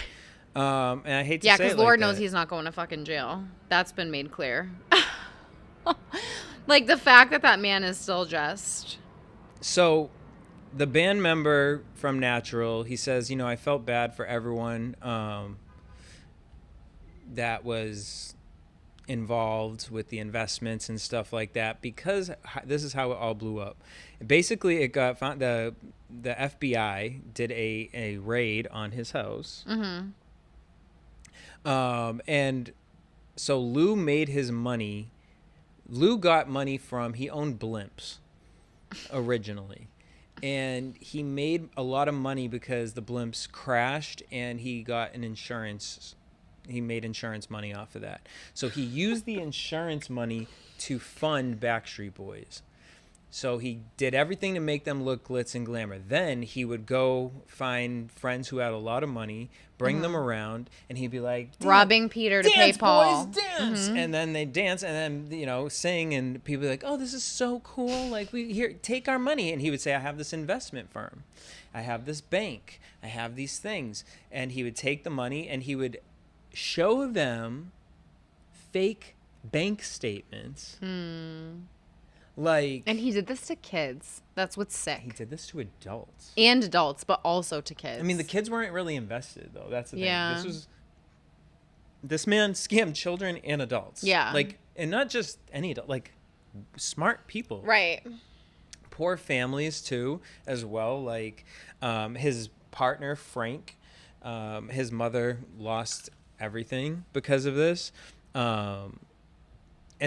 And I hate to Yeah, say because it Lord like knows that. he's not going to fucking jail. That's been made clear. Like the fact that that man is still just. So, the band member from Natural, he says, I felt bad for everyone that was involved with the investments and stuff like that, because this is how it all blew up. Basically, it got found, the FBI did a raid on his house. Mm-hmm. And so Lou made his money. Lou got money from, he owned blimps originally. And he made a lot of money because the blimps crashed and he got an insurance. He made insurance money off of that. So he used the insurance money to fund Backstreet Boys. So he did everything to make them look glitz and glamour. Then he would go find friends who had a lot of money, bring them around, and he'd be like, Robbing Peter to pay dance, Paul. boys, dance. And then they dance and then, sing, and people would be like, oh, this is so cool. Like, take our money. And he would say, I have this investment firm. I have this bank. I have these things. And he would take the money and he would show them fake bank statements. Like, And he did this to kids. That's what's sick. he did this to adults. And adults, but also to kids. I mean, the kids weren't really invested, though. That's the thing. Yeah. This man scammed children and adults. Yeah. Like, and not just any adult, like smart people. Right. Poor families, too, as well. Like, his partner, Frank, his mother lost everything because of this. And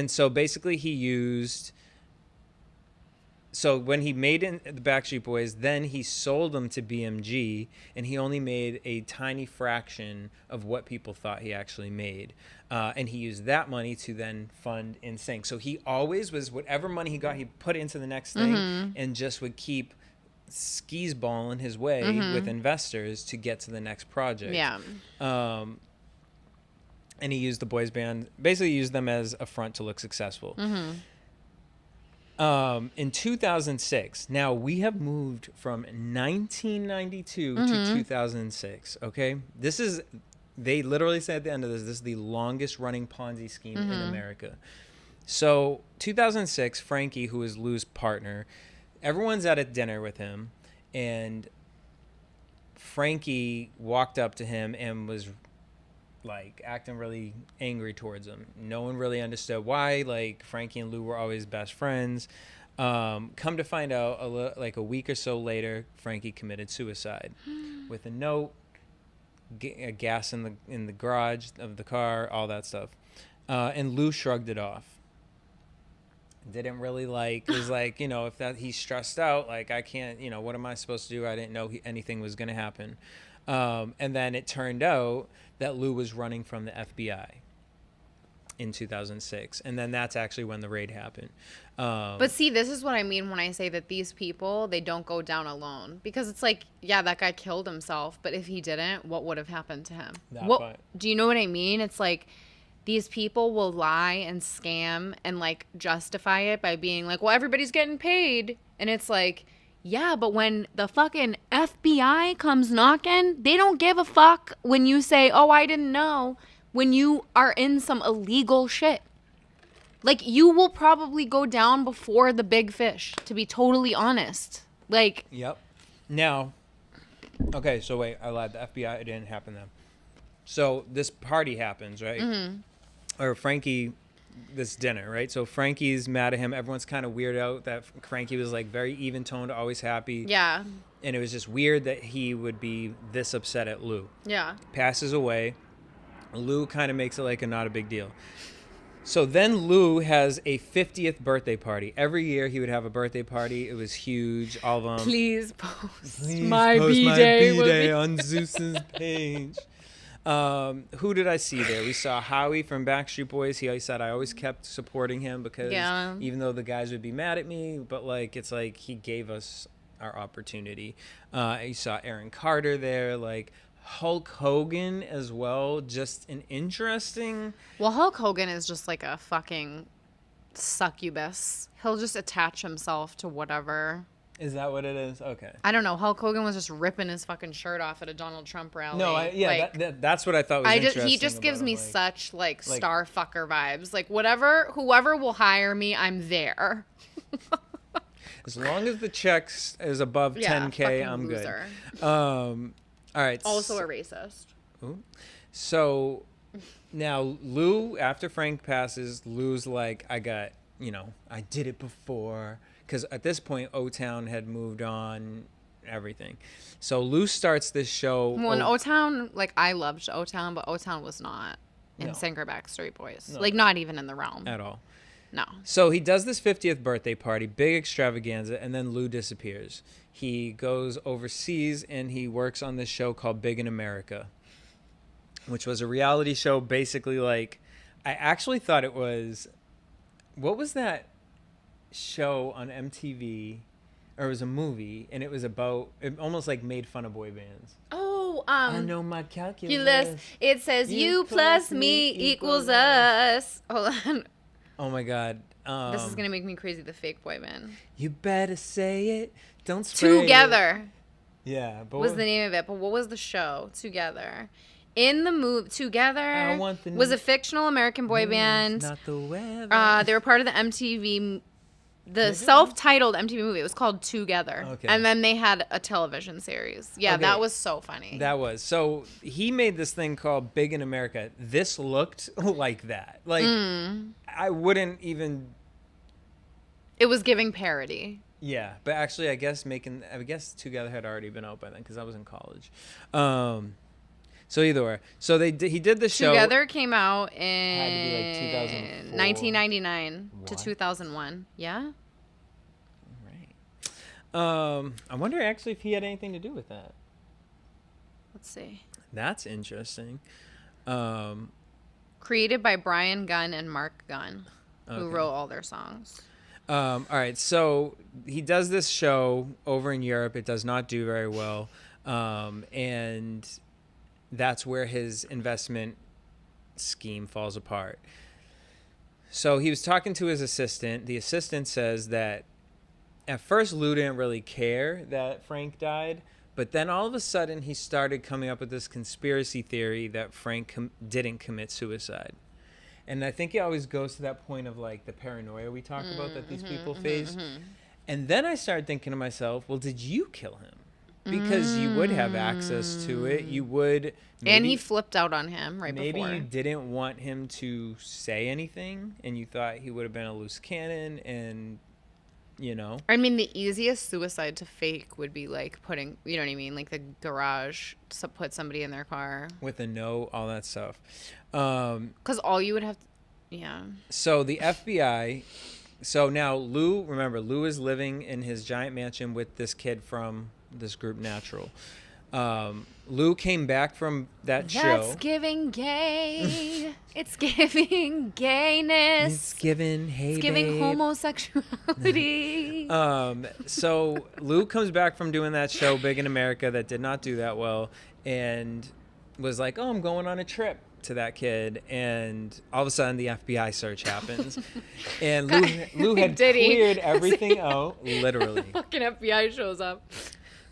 so basically he used... So when he made the Backstreet Boys, then he sold them to BMG, and he only made a tiny fraction of what people thought he actually made. And he used that money to then fund NSYNC. So he always was, whatever money he got, he put it into the next thing and just would keep skis balling his way with investors to get to the next project. Yeah. And he used the boys band, basically used them as a front to look successful. In 2006, now we have moved from 1992 to 2006, okay? They literally said at the end of this is the longest running Ponzi scheme in America. So 2006, Frankie, who is Lou's partner, everyone's at a dinner with him, and Frankie walked up to him and was like acting really angry towards him. No one really understood why. Like, Frankie and Lou were always best friends. Come to find out, a week or so later, Frankie committed suicide with a note, gas in the garage of the car, all that stuff. And Lou shrugged it off. Didn't really it was like, if that he's stressed out, like, I can't, what am I supposed to do? I didn't know anything was going to happen. And then it turned out that Lou was running from the FBI in 2006. And then that's actually when the raid happened. But see, this is what I mean when I say that these people, they don't go down alone. Because it's like, yeah, that guy killed himself. But if he didn't, what would have happened to him? Do you know what I mean? It's like these people will lie and scam and like justify it by being like, well, everybody's getting paid. And it's like, yeah, but when the fucking FBI comes knocking, they don't give a fuck when you say, oh, I didn't know, when you are in some illegal shit. Like, you will probably go down before the big fish, to be totally honest. Like... Yep. Now, okay, so wait, I lied. The FBI, it didn't happen then. So this party happens, right? Or Frankie... this dinner, right? So Frankie's mad at him. Everyone's kind of weirded out that Frankie was like very even toned, always happy. Yeah. And it was just weird that he would be this upset at Lou. Yeah. Passes away. Lou kind of makes it like not a big deal. So then Lou has a 50th birthday party. Every year he would have a birthday party. It was huge. All of them. Please post Please my post my B-Day B-Day on Zeus's page. Who did I see there? We saw Howie from Backstreet Boys. He always said I always kept supporting him because even though the guys would be mad at me, but like it's like he gave us our opportunity. You saw Aaron Carter there, like Hulk Hogan as well. Just an interesting. Well, Hulk Hogan is just like a fucking succubus. He'll just attach himself to whatever. Is that what it is? Okay. I don't know. Hulk Hogan was just ripping his fucking shirt off at a Donald Trump rally. No, that's what I thought was interesting. He just gives me such like star fucker vibes. Like whoever will hire me, I'm there. As long as the checks is above 10K, I'm loser. Good. All right. Also a racist. Ooh. So now Lou, after Frank passes, Lou's like, I did it before. Because at this point, O-Town had moved on, everything. So Lou starts this show. Well, in O-Town, like, I loved O-Town, but O-Town was not in sync or Backstreet Boys. No. Like, not even in the realm. At all. No. So he does this 50th birthday party, big extravaganza, and then Lou disappears. He goes overseas, and he works on this show called Big in America, which was a reality show basically like, I actually thought it was, what was that show on MTV, or it was a movie, and it was about, it almost like made fun of boy bands. Oh, I know my calculus. It says you plus me equals us. Hold on. Oh my God. This is gonna make me crazy. The fake boy band. You better say it. Don't spray Together. It. Yeah, but was the name of it? But what was the show? Together. In the movie, Together was a fictional American boy band. Not the weather. They were part of the MTV. The self-titled MTV movie. It was called Together. Okay. And then they had a television series. Yeah, that was so funny. That was. So he made this thing called Big in America. This looked like that. Like, I wouldn't even... It was giving parody. Yeah, but actually, I guess Together had already been out by then because I was in college. So either way. So he did the show. Together came out in had to be like 2004. 1999 to 2001. Yeah. Right. I wonder actually if he had anything to do with that. Let's see. That's interesting. Created by Brian Gunn and Mark Gunn, who wrote all their songs. All right. So he does this show over in Europe. It does not do very well. And that's where his investment scheme falls apart. So he was talking to his assistant. The assistant says that at first Lou didn't really care that Frank died, but then all of a sudden he started coming up with this conspiracy theory that Frank didn't commit suicide. And I think it always goes to that point of like the paranoia we talk about that these people face. And then I started thinking to myself, well, did you kill him? Because you would have access to it. You would. And he flipped out on him before. Maybe you didn't want him to say anything, and you thought he would have been a loose cannon, and, you know. I mean, the easiest suicide to fake would be, like, putting, you know what I mean? Like, the garage, put somebody in their car. With a note, all that stuff. Because all you would have to, yeah. So the FBI... So now Lou is living in his giant mansion with this kid from... this group Natural. Lou came back from that show. That's giving gay. It's giving gayness. It's giving homosexuality. So Lou comes back from doing that show Big in America that did not do that well, and was like, oh, I'm going on a trip to that kid, and all of a sudden the FBI search happens, and Lou had cleared everything out. Literally, fucking FBI shows up.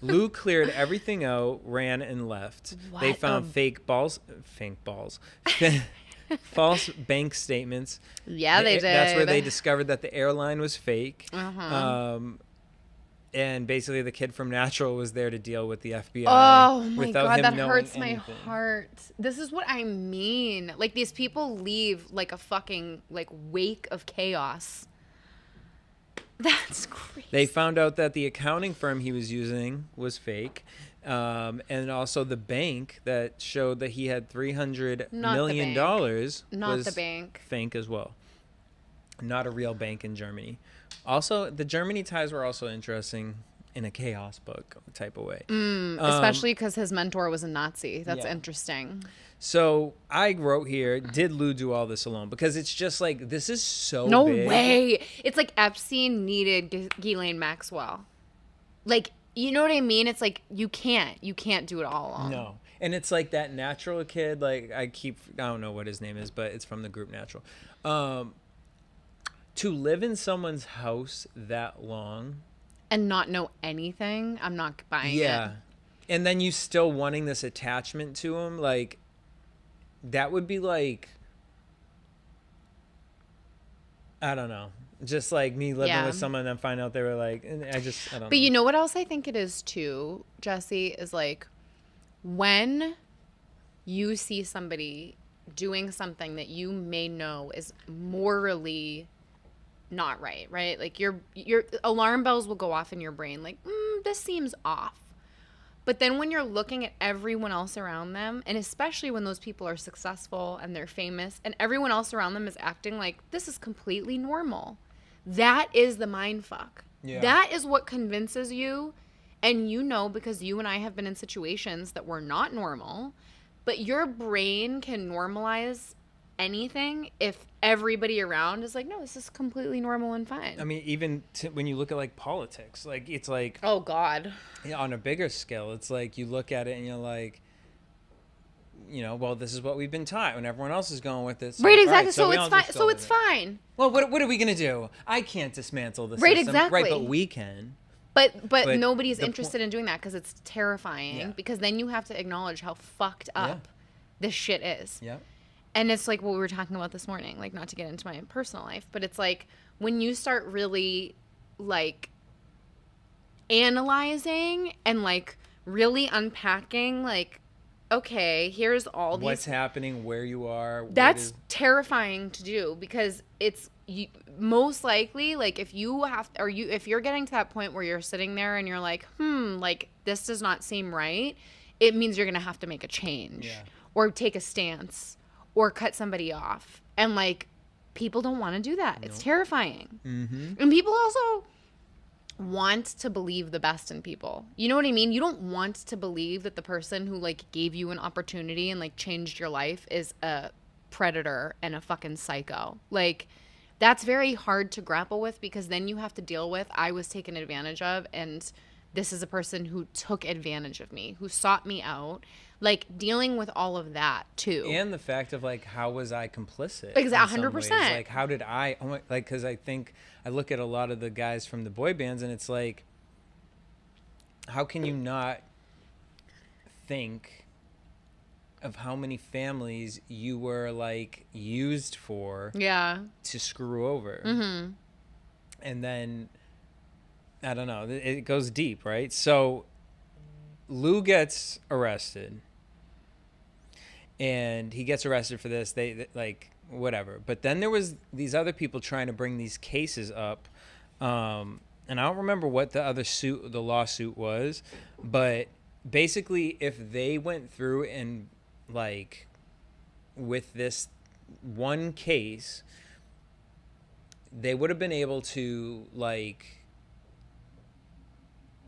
Lou cleared everything out, ran and left. They found false bank statements. Yeah, they did. That's where they discovered that the airline was fake. And basically the kid from Natural was there to deal with the FBI. Oh my without God, him that knowing hurts anything. my heart. This is what I mean. Like, these people leave like a fucking like wake of chaos. That's crazy. They found out that the accounting firm he was using was fake. And also the bank that showed that he had $300 million was the bank. Fake as well. Not a real bank in Germany. Also, the Germany ties were also interesting. in a chaos book type of way. Especially because his mentor was a Nazi. That's Yeah. interesting. So I wrote here, did Lou do all this alone? Because it's just like, this is so No big. way. It's like Epstein needed Ghislaine Maxwell. Like, you know what I mean? It's like you can't do it all alone. No. And it's like that Natural kid, like I don't know what his name is, but it's from the group Natural. To live in someone's house that long. And not know anything, I'm not buying it. Yeah. And then you still wanting this attachment to him, like that would be like, I don't know. Just like me living with someone and find out they were like, and I don't know. But you know what else I think it is too, Jesse, is like when you see somebody doing something that you may know is morally not right? Like your alarm bells will go off in your brain like, this seems off. But then when you're looking at everyone else around them, and especially when those people are successful and they're famous and everyone else around them is acting like this is completely normal, that is the mind fuck. Yeah. That is what convinces you. And you know, because you and I have been in situations that were not normal, but your brain can normalize anything if everybody around is like, no, this is completely normal and fine. I mean, even when you look at like politics, like it's like, oh God, on a bigger scale, it's like you look at it and you're like, well, this is what we've been taught when everyone else is going with it. So, right, exactly. Right, so it's fine. So it's fine. Well, what are we gonna do? I can't dismantle the right, system. exactly. Right, but we can. But nobody's interested in doing that because it's terrifying. Yeah. Because then you have to acknowledge how fucked up this shit is. Yeah. And it's like what we were talking about this morning, like not to get into my personal life, but it's like when you start really like analyzing and like really unpacking, like, okay, here's all these. What's happening, where you are. That's terrifying to do because it's most likely like if you're getting to that point where you're sitting there and you're like, like this does not seem right, it means you're going to have to make a change or take a stance. Or cut somebody off. And, like, people don't want to do that. Nope. It's terrifying. Mm-hmm. And people also want to believe the best in people. You know what I mean? You don't want to believe that the person who, like, gave you an opportunity and, like, changed your life is a predator and a fucking psycho. Like, that's very hard to grapple with because then you have to deal with, I was taken advantage of, and this is a person who took advantage of me, who sought me out. Like, dealing with all of that, too. And the fact of, like, how was I complicit? Exactly, 100%. Like, how did I... Like, because I think... I look at a lot of the guys from the boy bands, and it's like... How can you not think of how many families you were, like, used for... Yeah. ...to screw over? Mm-hmm. And then... I don't know. It goes deep, right? So, Lou gets arrested. And he gets arrested for this. They like whatever. But then there was these other people trying to bring these cases up, and I don't remember what the lawsuit was, but basically, if they went through and like with this one case, they would have been able to like.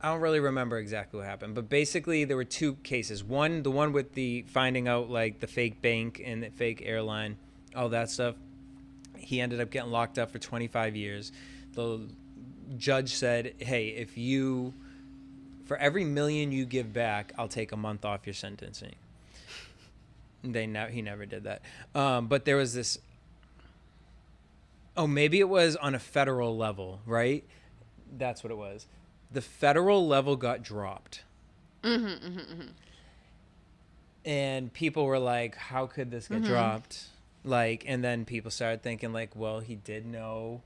I don't really remember exactly what happened, but basically there were two cases. One, the one with the finding out like the fake bank and the fake airline, all that stuff. He ended up getting locked up for 25 years. The judge said, hey, for every $1 million you give back, I'll take a month off your sentencing. He never did that. But there was this, maybe it was on a federal level, right? That's what it was. The federal level got dropped. Mm-hmm, mm-hmm, mm-hmm. And people were like, how could this get dropped? Like, and then people started thinking like, well, he did know,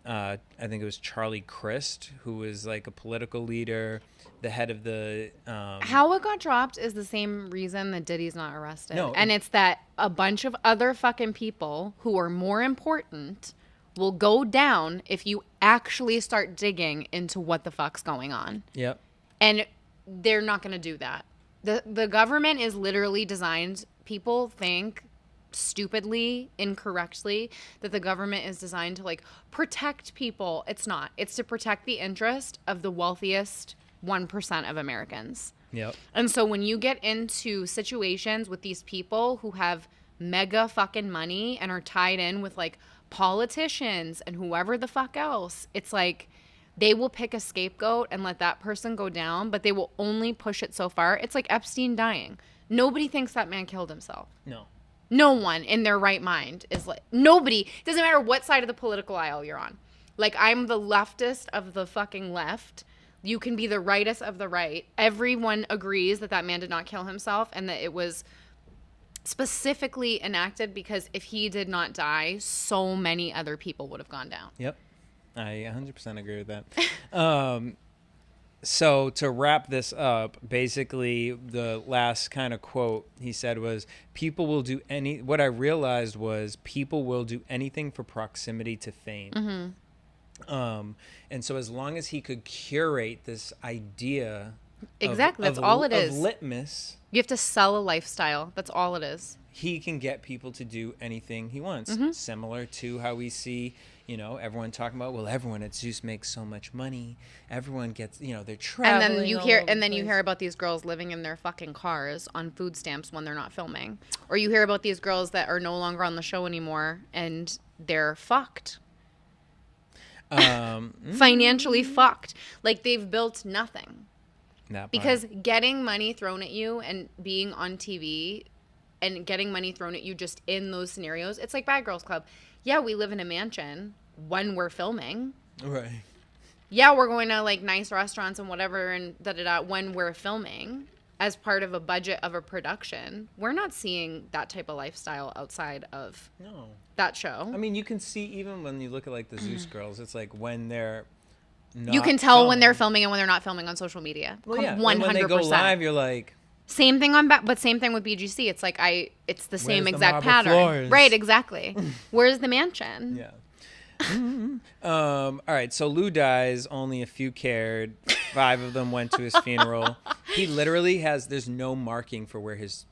I think it was Charlie Crist, who was like a political leader, the head of the... How it got dropped is the same reason that Diddy's not arrested. No. And it's that a bunch of other fucking people who are more important will go down if you actually start digging into what the fuck's going on. Yep. And they're not going to do that. The government is literally designed, people think stupidly, incorrectly, that the government is designed to like protect people. It's not. It's to protect the interest of the wealthiest 1% of Americans. Yep. And so when you get into situations with these people who have mega fucking money and are tied in with like politicians and whoever the fuck else, it's like they will pick a scapegoat and let that person go down, but they will only push it so far. It's like Epstein dying. Nobody thinks that man killed himself. No. No one in their right mind is like, nobody, doesn't matter what side of the political aisle you're on. Like, I'm the leftist of the fucking left. You can be the rightest of the right. Everyone agrees that that man did not kill himself and that it was specifically enacted because if he did not die, so many other people would have gone down. Yep. I 100% agree with that. So to wrap this up, basically the last kind of quote he said was, what I realized was people will do anything for proximity to fame. Mm-hmm. And so as long as he could curate this idea Exactly, that's all it is. Of litmus, you have to sell a lifestyle. That's all it is. He can get people to do anything he wants. Mm-hmm. Similar to how we see, everyone talking about, well, everyone at Zeus makes so much money. Everyone gets, they're traveling. And then you hear about these girls living in their fucking cars on food stamps when they're not filming. Or you hear about these girls that are no longer on the show anymore and they're fucked. Financially fucked. Like they've built nothing. Because getting money thrown at you and being on TV and getting money thrown at you just in those scenarios, it's like Bad Girls Club. Yeah, we live in a mansion when we're filming. Right. Yeah, we're going to like nice restaurants and whatever and when we're filming as part of a budget of a production. We're not seeing that type of lifestyle outside of that show. I mean, you can see even when you look at like the Zeus girls, it's like when they're not you can tell filming. when they're filming and when they're not filming on social media. Well, yeah. 100%. When they go live, you're like... Same thing but same thing with BGC. It's like it's the same exact pattern. Floors? Right, exactly. Where's the mansion? Yeah. All right, so Lou dies, only a few cared. 5 of them went to his funeral. He literally there's no marking for where his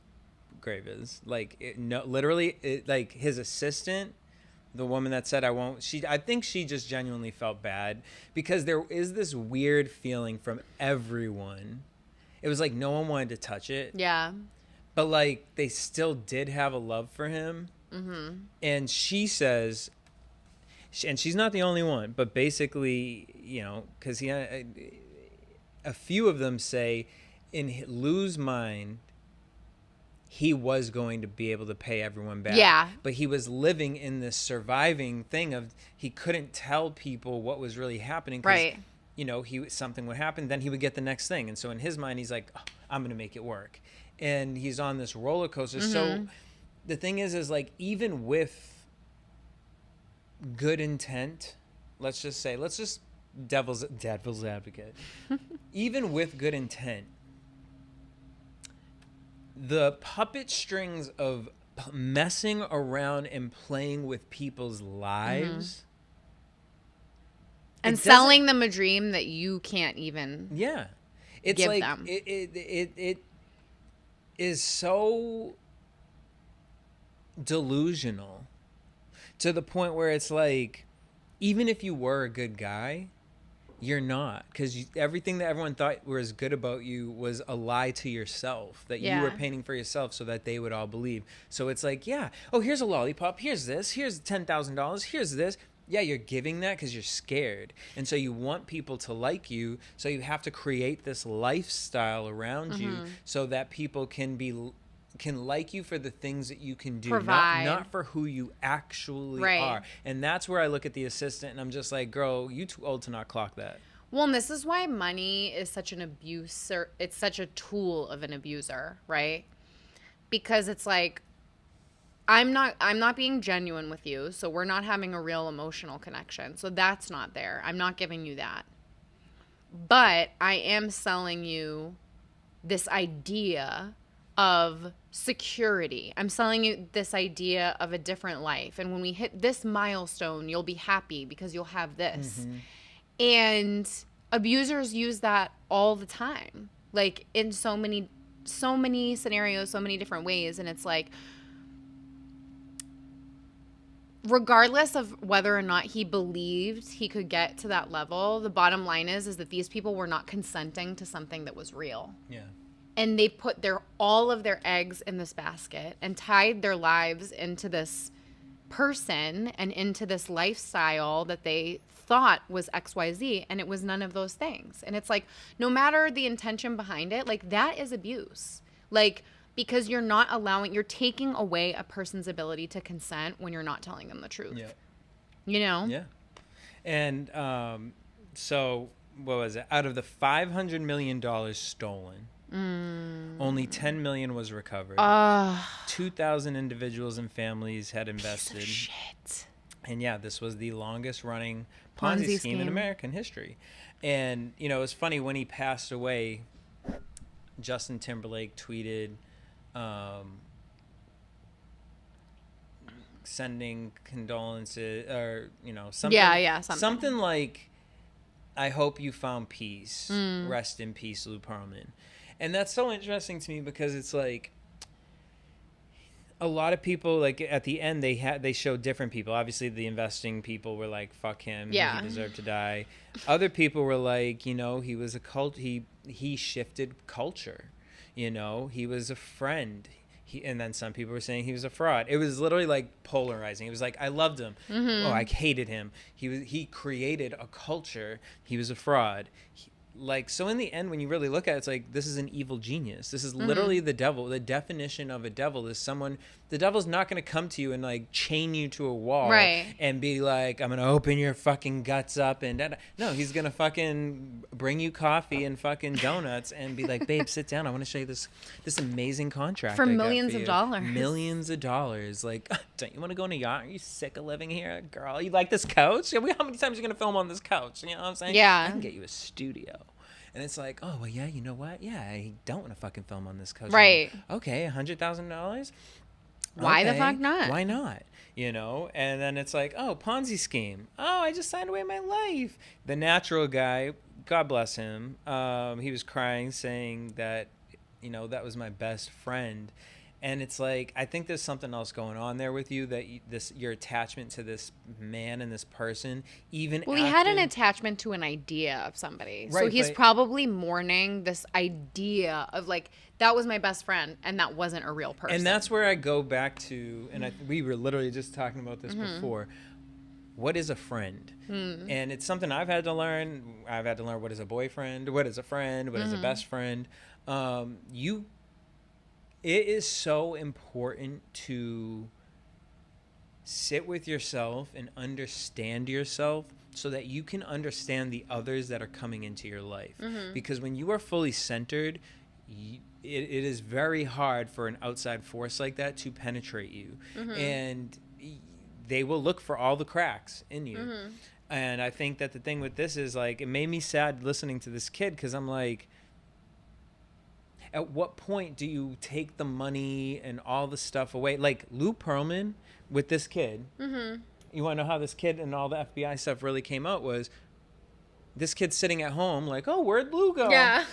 grave is. Like like his assistant, the woman that said I think she just genuinely felt bad because there is this weird feeling from everyone. It was like no one wanted to touch it. Yeah. But like they still did have a love for him. Mm-hmm. And she says, and she's not the only one, but basically, because a few of them say in Lou's mind, he was going to be able to pay everyone back. Yeah. But he was living in this surviving thing of he couldn't tell people what was really happening. Right. Something would happen, then he would get the next thing. And so in his mind, he's like, I'm going to make it work. And he's on this roller coaster. Mm-hmm. So the thing is like, even with good intent, let's just devil's advocate, even with good intent, the puppet strings of messing around and playing with people's lives... Mm-hmm. And selling them a dream that you can't even it's give like, them. It is so delusional to the point where it's like, even if you were a good guy, you're not. Because everything that everyone thought was good about you was a lie to yourself that you were painting for yourself so that they would all believe. So it's like, here's a lollipop. Here's this. Here's $10,000. Here's this. Yeah, you're giving that because you're scared. And so you want people to like you. So you have to create this lifestyle around you so that people can like you for the things that you can do, not for who you actually are. And that's where I look at the assistant and I'm just like, girl, you too old to not clock that. Well, and this is why money is such an abuser. It's such a tool of an abuser, right? Because it's like, I'm not being genuine with you, so we're not having a real emotional connection. So that's not there. I'm not giving you that. But I am selling you this idea of security. I'm selling you this idea of a different life. And when we hit this milestone, you'll be happy because you'll have this. Mm-hmm. And abusers use that all the time. Like in so many scenarios, so many different ways. And it's like, regardless of whether or not he believed he could get to that level, the bottom line is that these people were not consenting to something that was real. Yeah. And they put all of their eggs in this basket and tied their lives into this person and into this lifestyle that they thought was XYZ, and it was none of those things. And it's like, no matter the intention behind it, like, that is abuse. Like, because you're taking away a person's ability to consent when you're not telling them the truth. Yeah. You know? Yeah. And so what was it? Out of the $500 million stolen, only $10 million was recovered. 2,000 individuals and families had invested. Shit. And yeah, this was the longest running Ponzi scheme in American history. And, you know, it was funny when he passed away, Justin Timberlake tweeted, sending condolences, or, you know, something. Something like, I hope you found peace. Rest in peace, Lou Pearlman. And that's so interesting to me because it's like, a lot of people, like, at the end, they showed different people. Obviously, the investing people were like, fuck him. Yeah. He deserved to die. Other people were like, you know, he was he shifted culture. You know, he was a friend. And then some people were saying he was a fraud. It was literally like polarizing. It was like, I loved him. Oh, I hated him. He created a culture. He was a fraud. So in the end, when you really look at it, it's like, this is an evil genius. This is literally the devil. The definition of a devil is the devil's not going to come to you and like chain you to a wall and be like, I'm going to open your fucking guts up. And no, he's going to fucking bring you coffee and fucking donuts and be like, babe, sit down. I want to show you this amazing contract. For millions of dollars. Millions of dollars. Like, don't you want to go on a yacht? Are you sick of living here, girl? You like this couch? How many times are you going to film on this couch? You know what I'm saying? Yeah. I can get you a studio. And it's like, oh, well, yeah, you know what? Yeah, I don't want to fucking film on this couch. Right. Okay, $100,000? Why the fuck not? Why not? You know? And then it's like, oh, Ponzi scheme. Oh, I just signed away my life. The natural guy, God bless him, he was crying, saying that, you know, that was my best friend. And it's like, I think there's something else going on there with you, that your attachment to this man and this person, even he had an attachment to an idea of somebody. Right, so he's probably mourning this idea of like, that was my best friend and that wasn't a real person. And that's where I go back to, and we were literally just talking about this before. What is a friend? And it's something I've had to learn. I've had to learn what is a boyfriend, what is a friend, what is a best friend. It is so important to sit with yourself and understand yourself so that you can understand the others that are coming into your life. Because when you are fully centered, it is very hard for an outside force like that to penetrate you. And they will look for all the cracks in you. And I think that the thing with this is, like, it made me sad listening to this kid, because I'm like, at what point do you take the money and all the stuff away? Like Lou Pearlman with this kid. You want to know how this kid and all the FBI stuff really came out? Was this kid sitting at home like, oh, where'd Lou go? Yeah.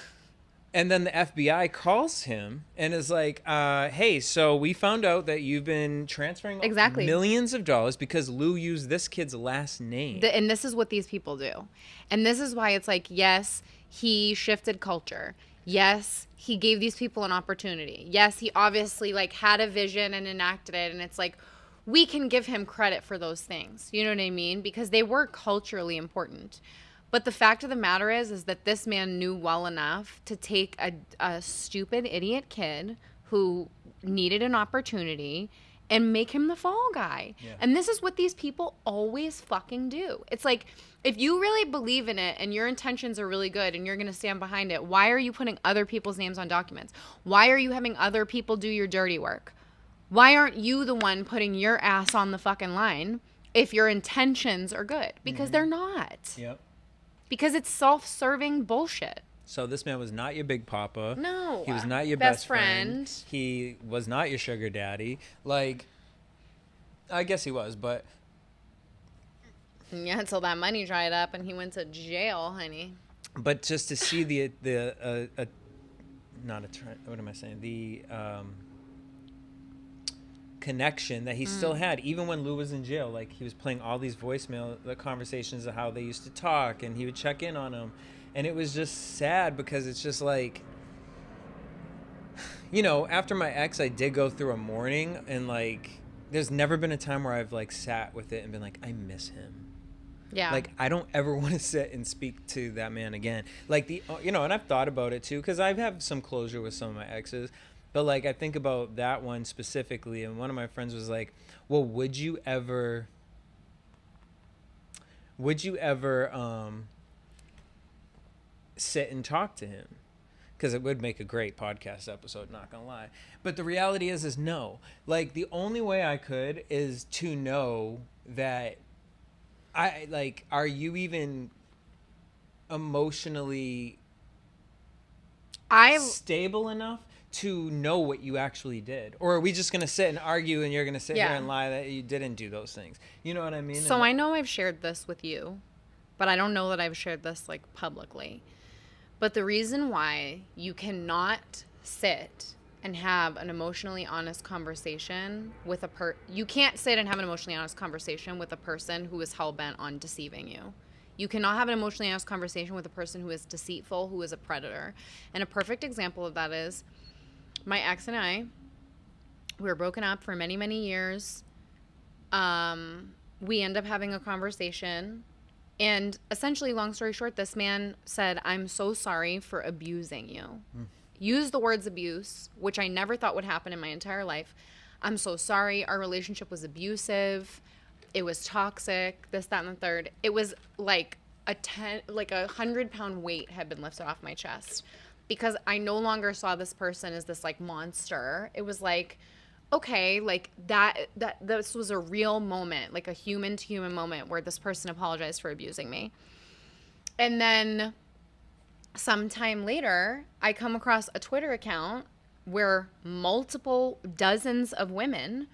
And then the FBI calls him and is like, hey, so we found out that you've been transferring millions of dollars because Lou used this kid's last name. And this is what these people do. And this is why it's like, yes, he shifted culture. Yes, he gave these people an opportunity. Yes, he obviously like had a vision and enacted it. And it's like, we can give him credit for those things. You know what I mean? Because they were culturally important. But the fact of the matter is that this man knew well enough to take a stupid idiot kid who needed an opportunity and make him the fall guy. Yeah. And this is what these people always fucking do. It's like, if you really believe in it and your intentions are really good and you're going to stand behind it, why are you putting other people's names on documents? Why are you having other people do your dirty work? Why aren't you the one putting your ass on the fucking line if your intentions are good? Because they're not. Yep. Because it's self-serving bullshit. So this man was not your big papa. No. He was not your best friend. He was not your sugar daddy. Like, I guess he was, but... Yeah, until that money dried up and he went to jail, honey. But just to see what am I saying? The connection that he still had, even when Lou was in jail. Like, he was playing all these voicemail conversations of how they used to talk, and he would check in on him. And it was just sad because it's just like, you know, after my ex, I did go through a mourning, and like, there's never been a time where I've like sat with it and been like, I miss him. Yeah. Like, I don't ever want to sit and speak to that man again. Like, you know, and I've thought about it too, because I've had some closure with some of my exes. But like, I think about that one specifically, and one of my friends was like, well, would you ever sit and talk to him? Because it would make a great podcast episode, not gonna lie. But the reality is no. Like, the only way I could is to know that are you even emotionally stable enough to know what you actually did? Or are we just going to sit and argue, and you're going to sit here and lie that you didn't do those things? You know what I mean? So I know I've shared this with you, but I don't know that I've shared this like publicly. But the reason why you cannot sit and have an emotionally honest conversation with you can't sit and have an emotionally honest conversation with a person who is hell-bent on deceiving you. You cannot have an emotionally honest conversation with a person who is deceitful, who is a predator. And a perfect example of that is my ex and I, we were broken up for many, many years. We end up having a conversation. And essentially, long story short, this man said, I'm so sorry for abusing you. Use the words abuse, which I never thought would happen in my entire life. I'm so sorry. Our relationship was abusive. It was toxic, this, that, and the third. It was like a 100-pound weight had been lifted off my chest, because I no longer saw this person as this like monster. It was like, okay, like that this was a real moment, like a human to human moment where this person apologized for abusing me. And then sometime later, I come across a Twitter account where multiple dozens of women,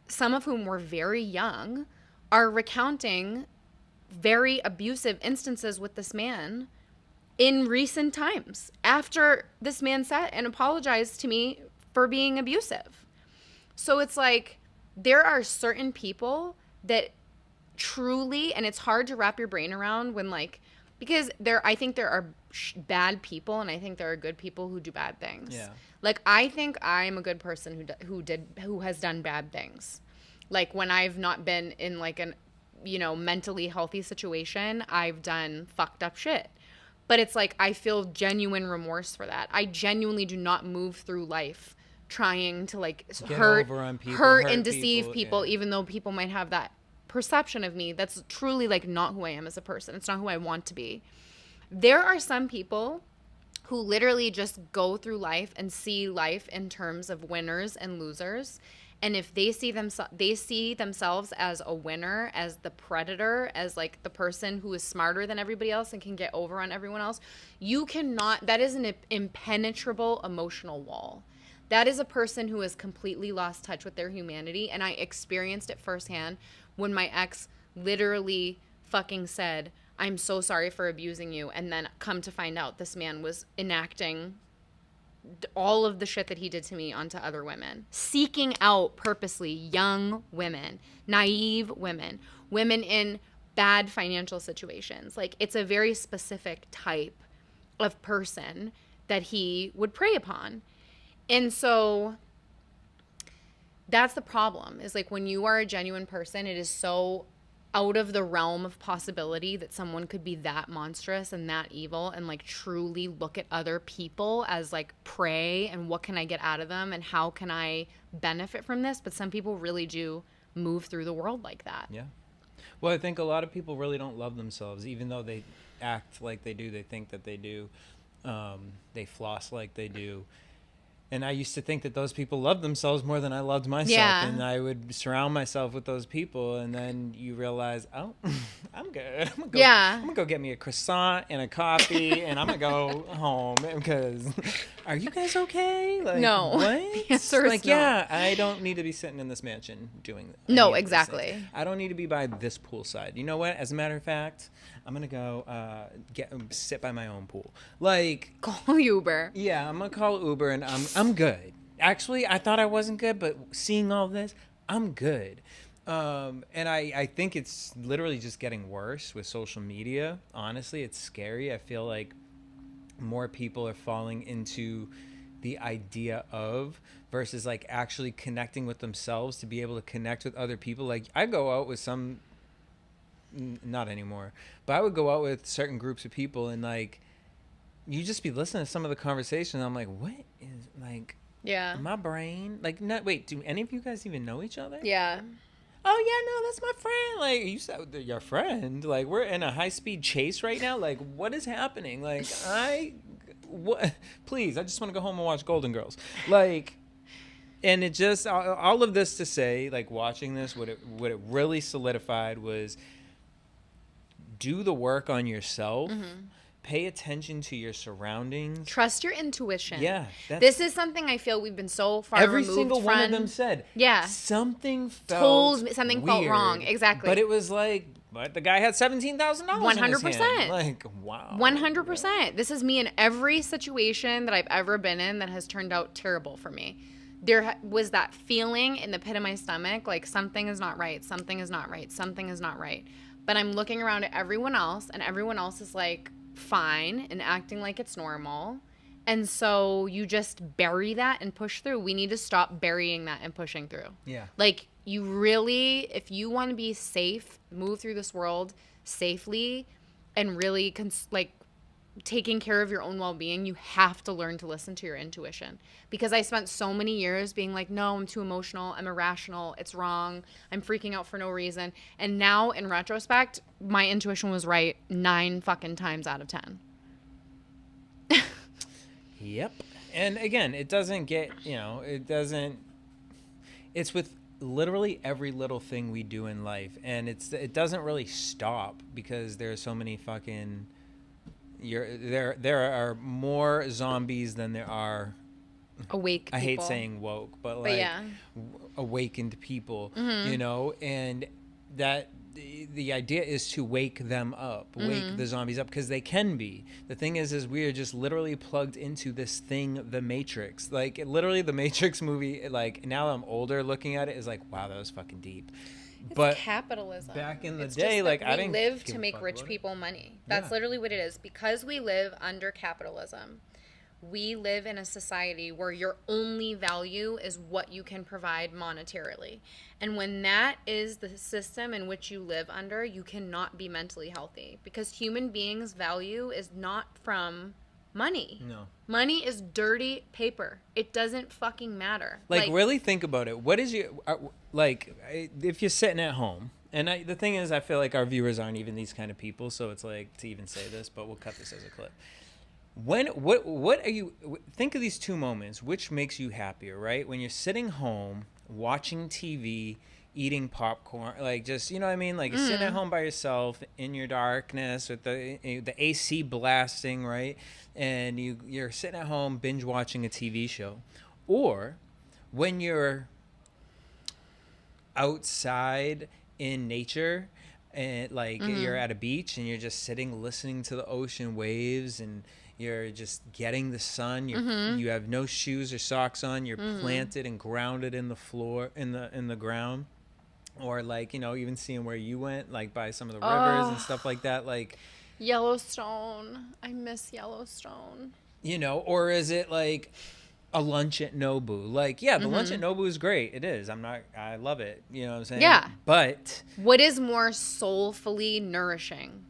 some of whom were very young, are recounting very abusive instances with this man in recent times, after this man sat and apologized to me for being abusive. So it's like, there are certain people that truly, and it's hard to wrap your brain around when like, because I think there are bad people, and I think there are good people who do bad things. Yeah. Like, I think I'm a good person who has done bad things. Like, when I've not been in like an, you know, mentally healthy situation, I've done fucked up shit. But it's like, I feel genuine remorse for that. I genuinely do not move through life trying to like hurt and deceive people, even though people might have that perception of me. That's truly like not who I am as a person. It's not who I want to be. There are some people who literally just go through life and see life in terms of winners and losers. And if they see themselves as a winner, as the predator, as like the person who is smarter than everybody else and can get over on everyone else, that is an impenetrable emotional wall. That is a person who has completely lost touch with their humanity. And I experienced it firsthand when my ex literally fucking said, I'm so sorry for abusing you. And then come to find out this man was enacting all of the shit that he did to me onto other women, seeking out purposely young women, naive women, women in bad financial situations. Like, it's a very specific type of person that he would prey upon. And so that's the problem, is like, when you are a genuine person, it is so out of the realm of possibility that someone could be that monstrous and that evil and like truly look at other people as like prey, and what can I get out of them and how can I benefit from this? But some people really do move through the world like that. Yeah. Well, I think a lot of people really don't love themselves, even though they act like they do. They think that they do. They floss like they do. And I used to think that those people loved themselves more than I loved myself. Yeah. And I would surround myself with those people. And then you realize, oh, I'm good. I'm gonna go get me a croissant and a coffee, and I'm going to go home. Because, are you guys okay? Like, no. What? The answer is like, no. yeah, I don't need to be sitting in this mansion doing that. No, exactly. I don't need to be by this poolside. You know what? As a matter of fact, I'm going to go sit by my own pool. Like, Call Uber. Yeah, I'm going to call Uber, and I'm good. actually, I thought I wasn't good, but seeing all this, I'm good. And I think it's literally just getting worse with social media. Honestly, it's scary. I feel like more people are falling into the idea of versus like actually connecting with themselves to be able to connect with other people. Like I go out with some, not anymore, but I would go out with certain groups of people and like you just be listening to some of the conversations. I'm like, what is like Yeah. my brain? Like, not wait, do any of you guys even know each other? Yeah. Oh yeah, no, that's my friend. Like you said, your friend. Like we're in a high speed chase right now. Like what is happening? Like what? Please, I just want to go home and watch Golden Girls. Like, and it just all of this to say, like watching this, what it really solidified was do the work on yourself. Pay attention to your surroundings. Trust your intuition. Yeah, this is something I feel we've been so far every removed single from. one of them said, yeah, something felt told me something weird, felt wrong. Exactly. But it was like, but the guy had $17,000. 100%. Like, wow. 100%. This is me in every situation that I've ever been in that has turned out terrible for me. There was that feeling in the pit of my stomach, like something is not right, something is not right, something is not right. But I'm looking around at everyone else, and everyone else is like fine and acting like it's normal. And so you just bury that and push through. We need to stop burying that and pushing through. Yeah. Like you really, if you want to be safe, move through this world safely and really like taking care of your own well-being, you have to learn to listen to your intuition. Because I spent so many years being like, no, I'm too emotional, I'm irrational, it's wrong, I'm freaking out for no reason. And now in retrospect, my intuition was right 9 fucking times out of 10. Yep. And again, it doesn't get, it's with literally every little thing we do in life. And it doesn't really stop because there are so many fucking, there are more zombies than there are awake people. I hate saying woke, but like yeah. awakened people, and that the idea is to wake them up, wake the zombies up, because they can be. The thing is we are just literally plugged into this thing, the Matrix. Like literally the Matrix movie, like now I'm older looking at it, is like, wow, that was fucking deep. It's but capitalism. Back in the it's day, like I didn't live to make rich people money. That's Yeah. literally what it is. Because we live under capitalism, we live in a society where your only value is what you can provide monetarily. And when that is the system in which you live under, you cannot be mentally healthy, because human beings' value is not from money. No. Money is dirty paper. It doesn't fucking matter. Like really think about it. What is your if you're sitting at home, and the thing is, I feel like our viewers aren't even these kind of people, so it's like to even say this, but we'll cut this as a clip. What are you, think of these two moments, which makes you happier, right? When you're sitting home watching TV, eating popcorn, like just, you know what I mean? Like you're sitting at home by yourself in your darkness with the AC blasting, right? And you're sitting at home binge watching a TV show. Or when you're outside in nature and like you're at a beach and you're just sitting listening to the ocean waves and you're just getting the sun. You have no shoes or socks on. You're planted and grounded in the floor, in the ground, or like even seeing where you went, like by some of the rivers and stuff like that. Like Yellowstone. I miss Yellowstone. Or is it like a lunch at Nobu? Like, yeah, the lunch at Nobu is great. It is. I love it. You know what I'm saying? Yeah. But what is more soulfully nourishing?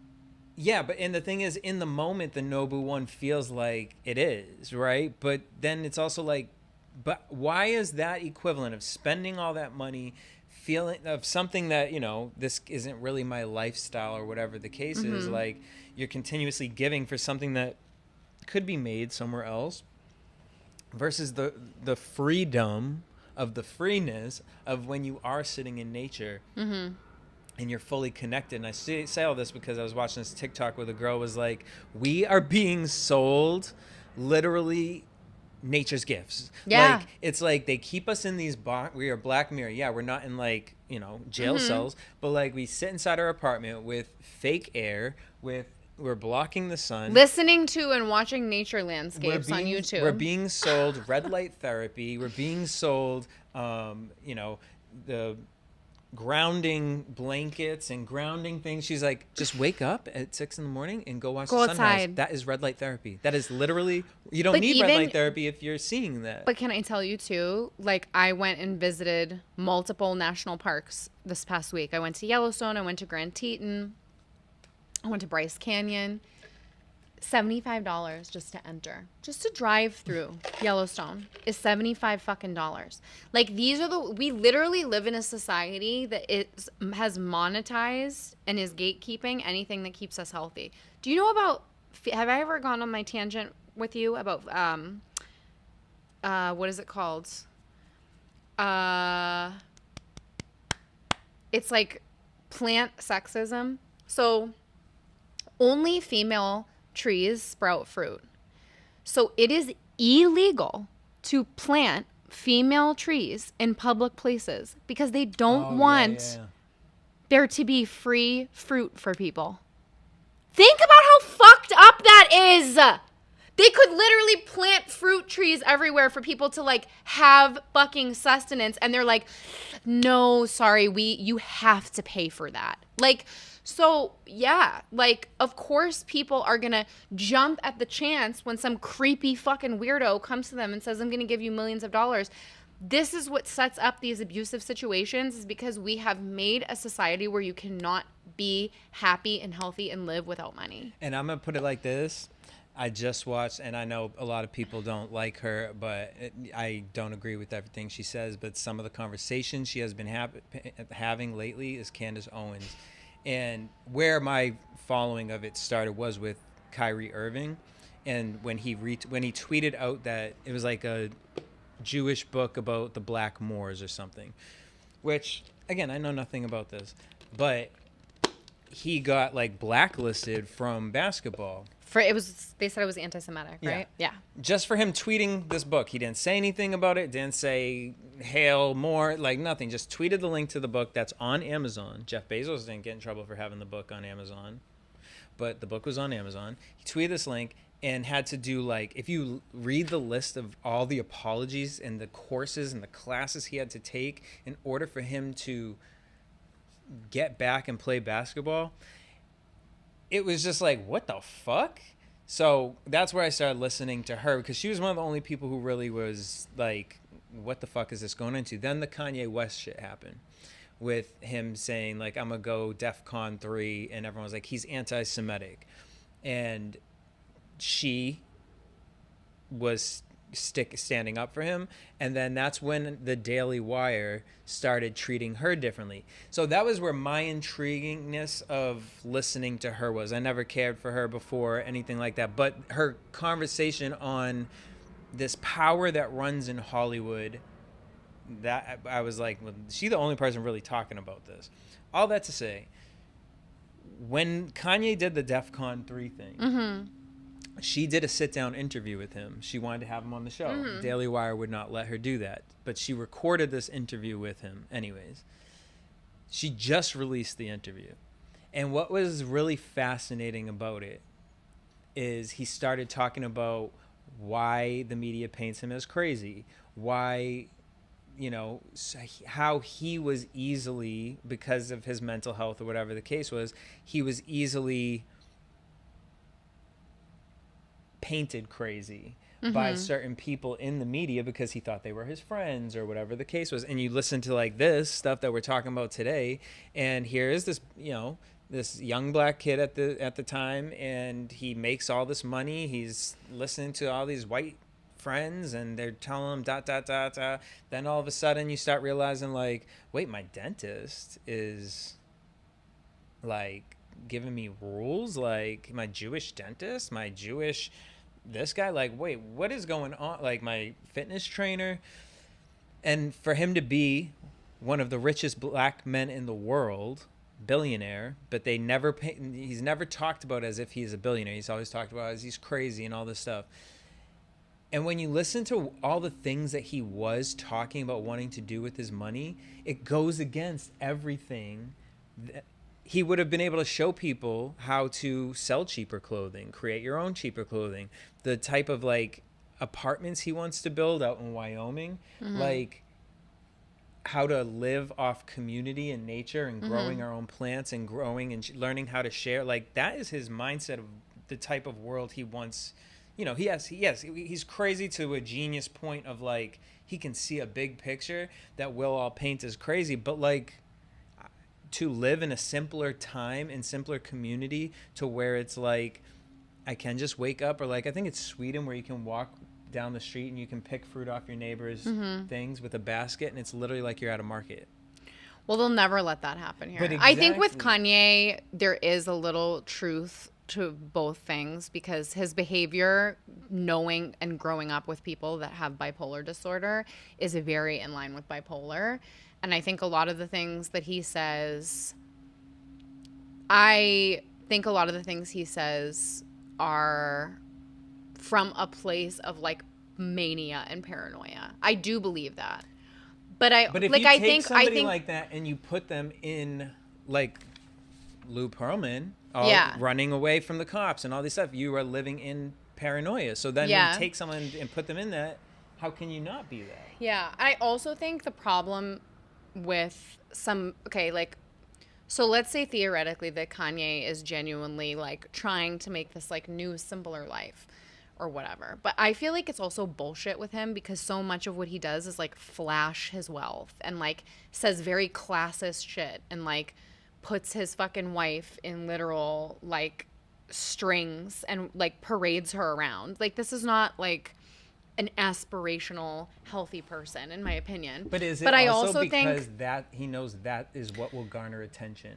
Yeah, and the thing is, in the moment, the Nobu one feels like it is, right? But then it's also like, but why is that equivalent of spending all that money, feeling of something that, this isn't really my lifestyle or whatever the case is, like you're continuously giving for something that could be made somewhere else versus the freedom of the freeness of when you are sitting in nature. And you're fully connected. And I say all this because I was watching this TikTok where the girl was like, we are being sold literally nature's gifts. Yeah. Like, it's like they keep us in these we are Black Mirror. Yeah, we're not in jail cells, but like we sit inside our apartment with fake air, with We're blocking the sun. Listening to and watching nature landscapes on YouTube. We're being sold red light therapy. We're being sold, the grounding blankets and grounding things. She's like, just wake up at 6 a.m. and go watch the sunrise. Outside. That is red light therapy. That is literally, you don't But need red even- light therapy if you're seeing that. But can I tell you too, like I went and visited multiple national parks this past week. I went to Yellowstone, I went to Grand Teton, I went to Bryce Canyon. $75 just to enter. Just to drive through Yellowstone is $75 fucking dollars. Like we literally live in a society that has monetized and is gatekeeping anything that keeps us healthy. Do you know about, have I ever gone on my tangent with you about, what is it called? It's like plant sexism. So only female trees sprout fruit. So it is illegal to plant female trees in public places because they don't want there to be free fruit for people. Think about how fucked up that is. They could literally plant fruit trees everywhere for people to like have fucking sustenance, and they're like, no, sorry, you have to pay for that. Like, so yeah, like of course people are gonna jump at the chance when some creepy fucking weirdo comes to them and says, I'm gonna give you millions of dollars. This is what sets up these abusive situations, is because we have made a society where you cannot be happy and healthy and live without money. And I'm going to put it like this. I just watched, and I know a lot of people don't like her, but I don't agree with everything she says, but some of the conversations she has been having lately is Candace Owens. And where my following of it started was with Kyrie Irving. And when he tweeted out that it was like a Jewish book about the Black Moors or something, which, again, I know nothing about this, but he got like blacklisted from basketball. They said it was anti-Semitic, right? Yeah. Just for him tweeting this book. He didn't say anything about it, didn't say hail more, like nothing. Just tweeted the link to the book that's on Amazon. Jeff Bezos didn't get in trouble for having the book on Amazon, but the book was on Amazon. He tweeted this link and had to do, like, if you read the list of all the apologies and the courses and the classes he had to take in order for him to get back and play basketball, it was just like, what the fuck? So that's where I started listening to her, because she was one of the only people who really was like, what the fuck is this going into? Then the Kanye West shit happened with him saying, like, I'm going to go DEFCON 3, and everyone was like, he's anti-Semitic. And she was standing up for him, and then that's when the Daily Wire started treating her differently. So that was where my intriguingness of listening to her was. I never cared for her before, anything like that, but her conversation on this power that runs in Hollywood, that I was like, well, she's the only person really talking about this. All that to say, when Kanye did the DEFCON 3 thing, she did a sit-down interview with him. She wanted to have him on the show. Daily Wire would not let her do that, but she recorded this interview with him anyways. She just released the interview. And what was really fascinating about it is he started talking about why the media paints him as crazy, why, you know, how he was easily, because of his mental health or whatever the case was, he was easily painted crazy by certain people in the media because he thought they were his friends or whatever the case was. And you listen to like this stuff that we're talking about today, and here is this, you know, this young black kid at the time, and he makes all this money. He's listening to all these white friends, and they're telling him ... Then all of a sudden you start realizing, like, wait, my dentist is like giving me rules, like my Jewish dentist, my Jewish this guy, like, wait, what is going on? Like, my fitness trainer. And for him to be one of the richest black men in the world, billionaire, but he's never talked about as if he's a billionaire. He's always talked about as he's crazy and all this stuff. And when you listen to all the things that he was talking about wanting to do with his money, it goes against everything he would have been able to show people how to sell cheaper clothing, create your own cheaper clothing, the type of like apartments he wants to build out in Wyoming, like how to live off community and nature and growing our own plants and growing and learning how to share. Like that is his mindset of the type of world he wants. You know, he's crazy to a genius point of like, he can see a big picture that we'll all paint as crazy, but like, to live in a simpler time and simpler community to where it's like I can just wake up, or like I think it's Sweden where you can walk down the street and you can pick fruit off your neighbor's things with a basket, and it's literally like you're at a market. Well, they'll never let that happen here. But I think with Kanye, there is a little truth to both things, because his behavior, knowing and growing up with people that have bipolar disorder, is very in line with bipolar. And I think a lot of the things that he says, are from a place of like mania and paranoia. I do believe that. But if like, you I take think somebody like that and you put them in like Lou Pearlman, running away from the cops and all this stuff, you are living in paranoia. So then when you take someone and put them in that, how can you not be that? Yeah. I also think the problem with so let's say theoretically that Kanye is genuinely like trying to make this like new, simpler life or whatever. But I feel like it's also bullshit with him, because so much of what he does is like flash his wealth and like says very classist shit and like puts his fucking wife in literal like strings and like parades her around. Like, this is not like an aspirational, healthy person, in my opinion. But is it I also because think that he knows that is what will garner attention?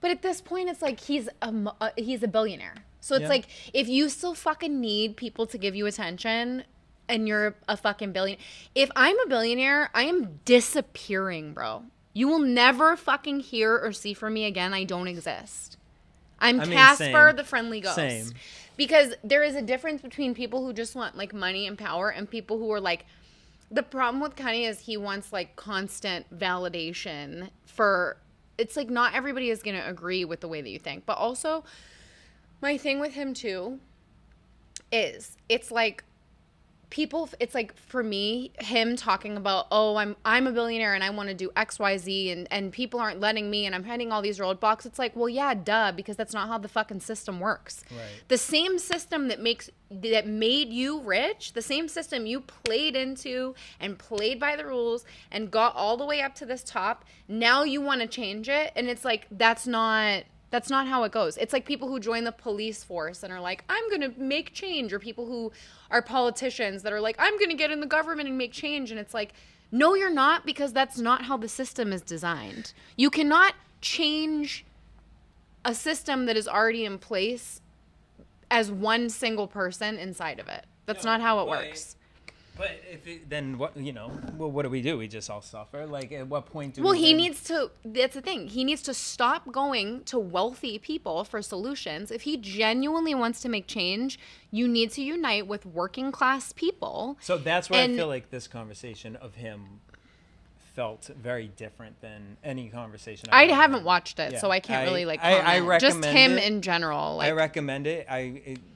But at this point, it's like he's a billionaire. So it's like, if you still fucking need people to give you attention and you're a fucking billionaire. If I'm a billionaire, I am disappearing, bro. You will never fucking hear or see from me again. I don't exist. I'm Casper, the friendly ghost. Same. Because there is a difference between people who just want like money and power and people who are like, the problem with Kanye is he wants like constant validation for, it's like not everybody is going to agree with the way that you think. But also my thing with him too is it's like people, it's like for me, him talking about, oh, I'm a billionaire and I want to do XYZ and people aren't letting me and I'm hitting all these roadblocks. It's like, well, yeah, duh, because that's not how the fucking system works. Right. The same system that made you rich, the same system you played into and played by the rules and got all the way up to this top, now you want to change it, and it's like that's not how it goes. It's like people who join the police force and are like, I'm going to make change, or people who are politicians that are like, I'm going to get in the government and make change. And it's like, no, you're not, because that's not how the system is designed. You cannot change a system that is already in place as one single person inside of it. That's not how it works. But then what, well, what do? We just all suffer? Like, at what point do that's the thing. He needs to stop going to wealthy people for solutions. If he genuinely wants to make change, you need to unite with working class people. So that's where I feel like this conversation of him felt very different than any conversation I haven't watched it, so I can't really like comment. I recommend just him it. in general. Like, I recommend it.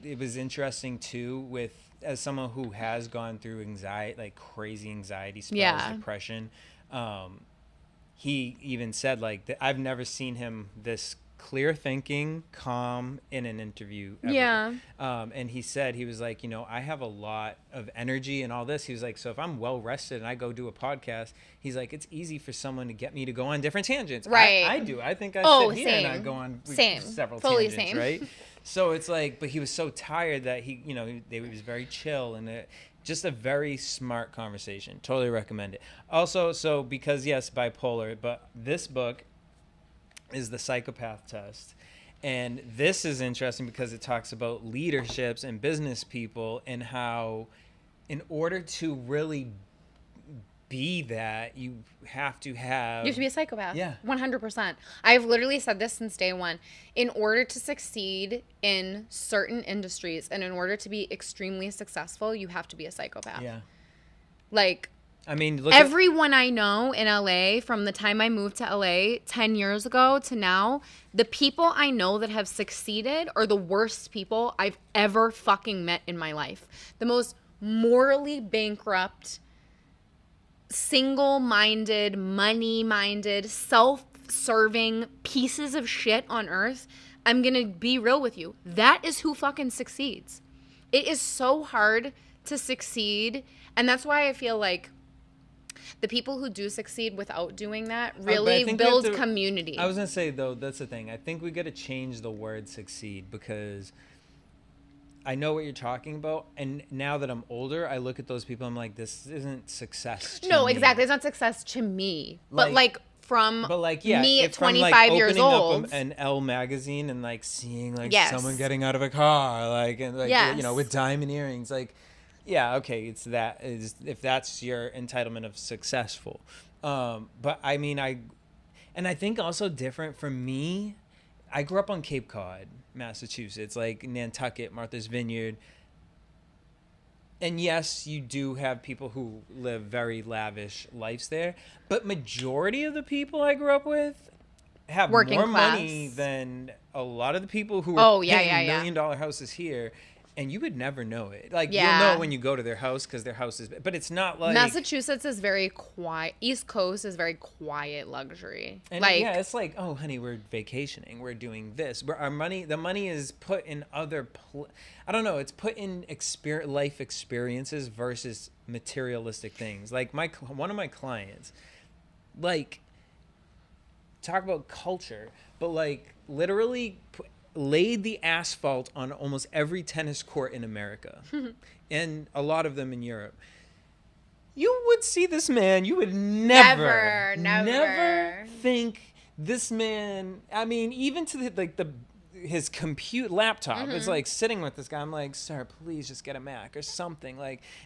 It was interesting too, with as someone who has gone through anxiety, like crazy anxiety spells, depression. He even said like I've never seen him this clear thinking, calm in an interview ever. Yeah. And he said, he was like, I have a lot of energy and all this. He was like, so if I'm well rested and I go do a podcast, he's like, it's easy for someone to get me to go on different tangents. Right. I do. I think I sit here same. and I go on several Fully tangents, same. right? So it's like, but he was so tired that he was very chill and just a very smart conversation. Totally recommend it. Also, so because yes, bipolar, but this book is the psychopath test. And this is interesting because it talks about leaderships and business people and how in order to really be that, you have to be a psychopath. Yeah. 100%. I've literally said this since day one. In order to succeed in certain industries and in order to be extremely successful, you have to be a psychopath. Yeah. Like, I mean, look Everyone I know in LA, from the time I moved to LA 10 years ago to now, the people I know that have succeeded are the worst people I've ever fucking met in my life. The most morally bankrupt, single-minded, money-minded, self-serving pieces of shit on earth. I'm going to be real with you. That is who fucking succeeds. It is so hard to succeed, and that's why I feel like the people who do succeed without doing that really build community. I was going to say, though, that's the thing. I think we got to change the word succeed, because I know what you're talking about. And now that I'm older, I look at those people, I'm like, this isn't success to me. Exactly. It's not success to me. But from me at 25 years old. Up an Elle magazine and seeing someone getting out of a car, with diamond earrings, yeah, okay, it's that, is if that's your entitlement of successful. But I mean, I think also different for me, I grew up on Cape Cod, Massachusetts, Nantucket, Martha's Vineyard. And yes, you do have people who live very lavish lives there, but majority of the people I grew up with have working more class money than a lot of the people who are paying $1 million houses here. And you would never know it. You'll know it when you go to their house, because their house is... But it's not like... Massachusetts is very quiet. East Coast is very quiet luxury. And it's oh, honey, we're vacationing. We're doing this. The money is put in other... I don't know. It's put in life experiences versus materialistic things. One of my clients, talk about culture, but literally... laid the asphalt on almost every tennis court in America and a lot of them in Europe. You would see this man, you would never think this man, I mean, even to his compute laptop, it's sitting with this guy. I'm like, sir, please just get a Mac or something.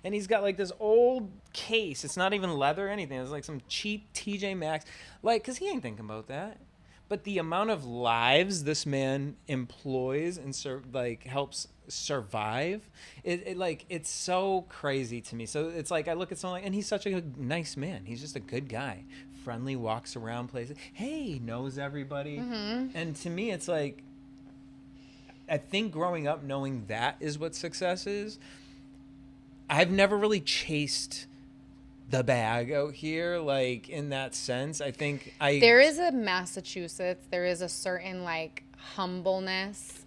And he's got this old case. It's not even leather or anything. It's some cheap TJ Maxx. Cause he ain't thinking about that. But the amount of lives this man employs and helps survive, it's so crazy to me. So it's I look at someone and he's such a nice man. He's just a good guy, friendly, walks around places. Hey, knows everybody. And to me, it's I think growing up knowing that is what success is. I've never really chased the bag out here, in that sense. I think there is a Massachusetts, there is a certain humbleness.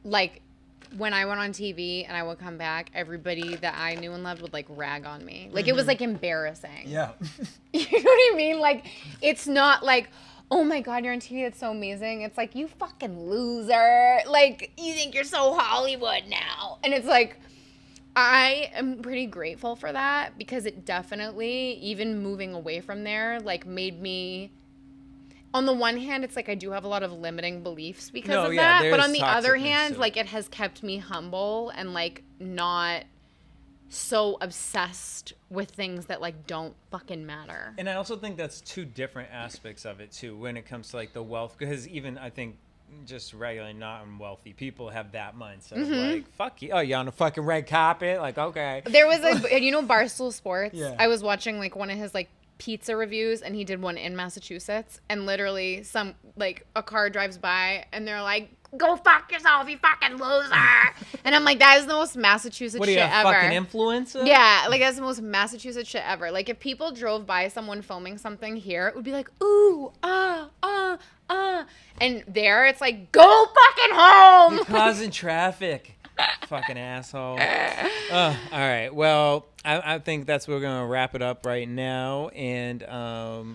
When I went on TV and I would come back, everybody that I knew and loved would rag on me. It was embarrassing. Yeah. You know what I mean? It's not oh my God, you're on TV, it's so amazing. It's you fucking loser. You think you're so Hollywood now. And it's I am pretty grateful for that, because it definitely, even moving away from there, made me, on the one hand, it's I do have a lot of limiting beliefs because of that. But on the other hand, it has kept me humble and not so obsessed with things that don't fucking matter. And I also think that's two different aspects of it too, when it comes to the wealth, because even I think just regular non-wealthy people have that mindset of fuck you, you're on a fucking red carpet, okay. There was Barstool Sports. Yeah. I was watching one of his pizza reviews, and he did one in Massachusetts, and literally some a car drives by and they're go fuck yourself, you fucking loser. And I'm that is the most Massachusetts shit ever. What are you, a fucking influencer? Yeah, that's the most Massachusetts shit ever. If people drove by someone filming something here, it would be ooh, and there it's go fucking home. You're causing traffic. Fucking asshole. All right. Well, I think that's where we're going to wrap it up right now. And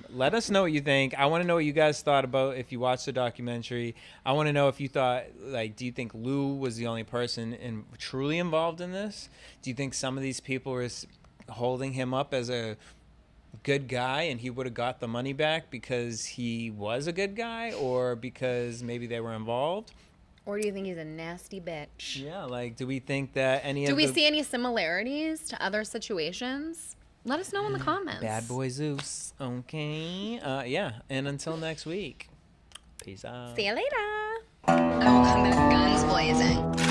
let us know what you think. I want to know what you guys thought about if you watched the documentary. I want to know if you thought, do you think Lou was the only person truly involved in this? Do you think some of these people were holding him up as a good guy and he would have got the money back because he was a good guy, or because maybe they were involved? Or do you think he's a nasty bitch? Yeah, do we think that Do we see any similarities to other situations? Let us know in the comments. Bad boy Zeus. Okay. Yeah. And until next week. Peace out. See you later. I will come back guns blazing.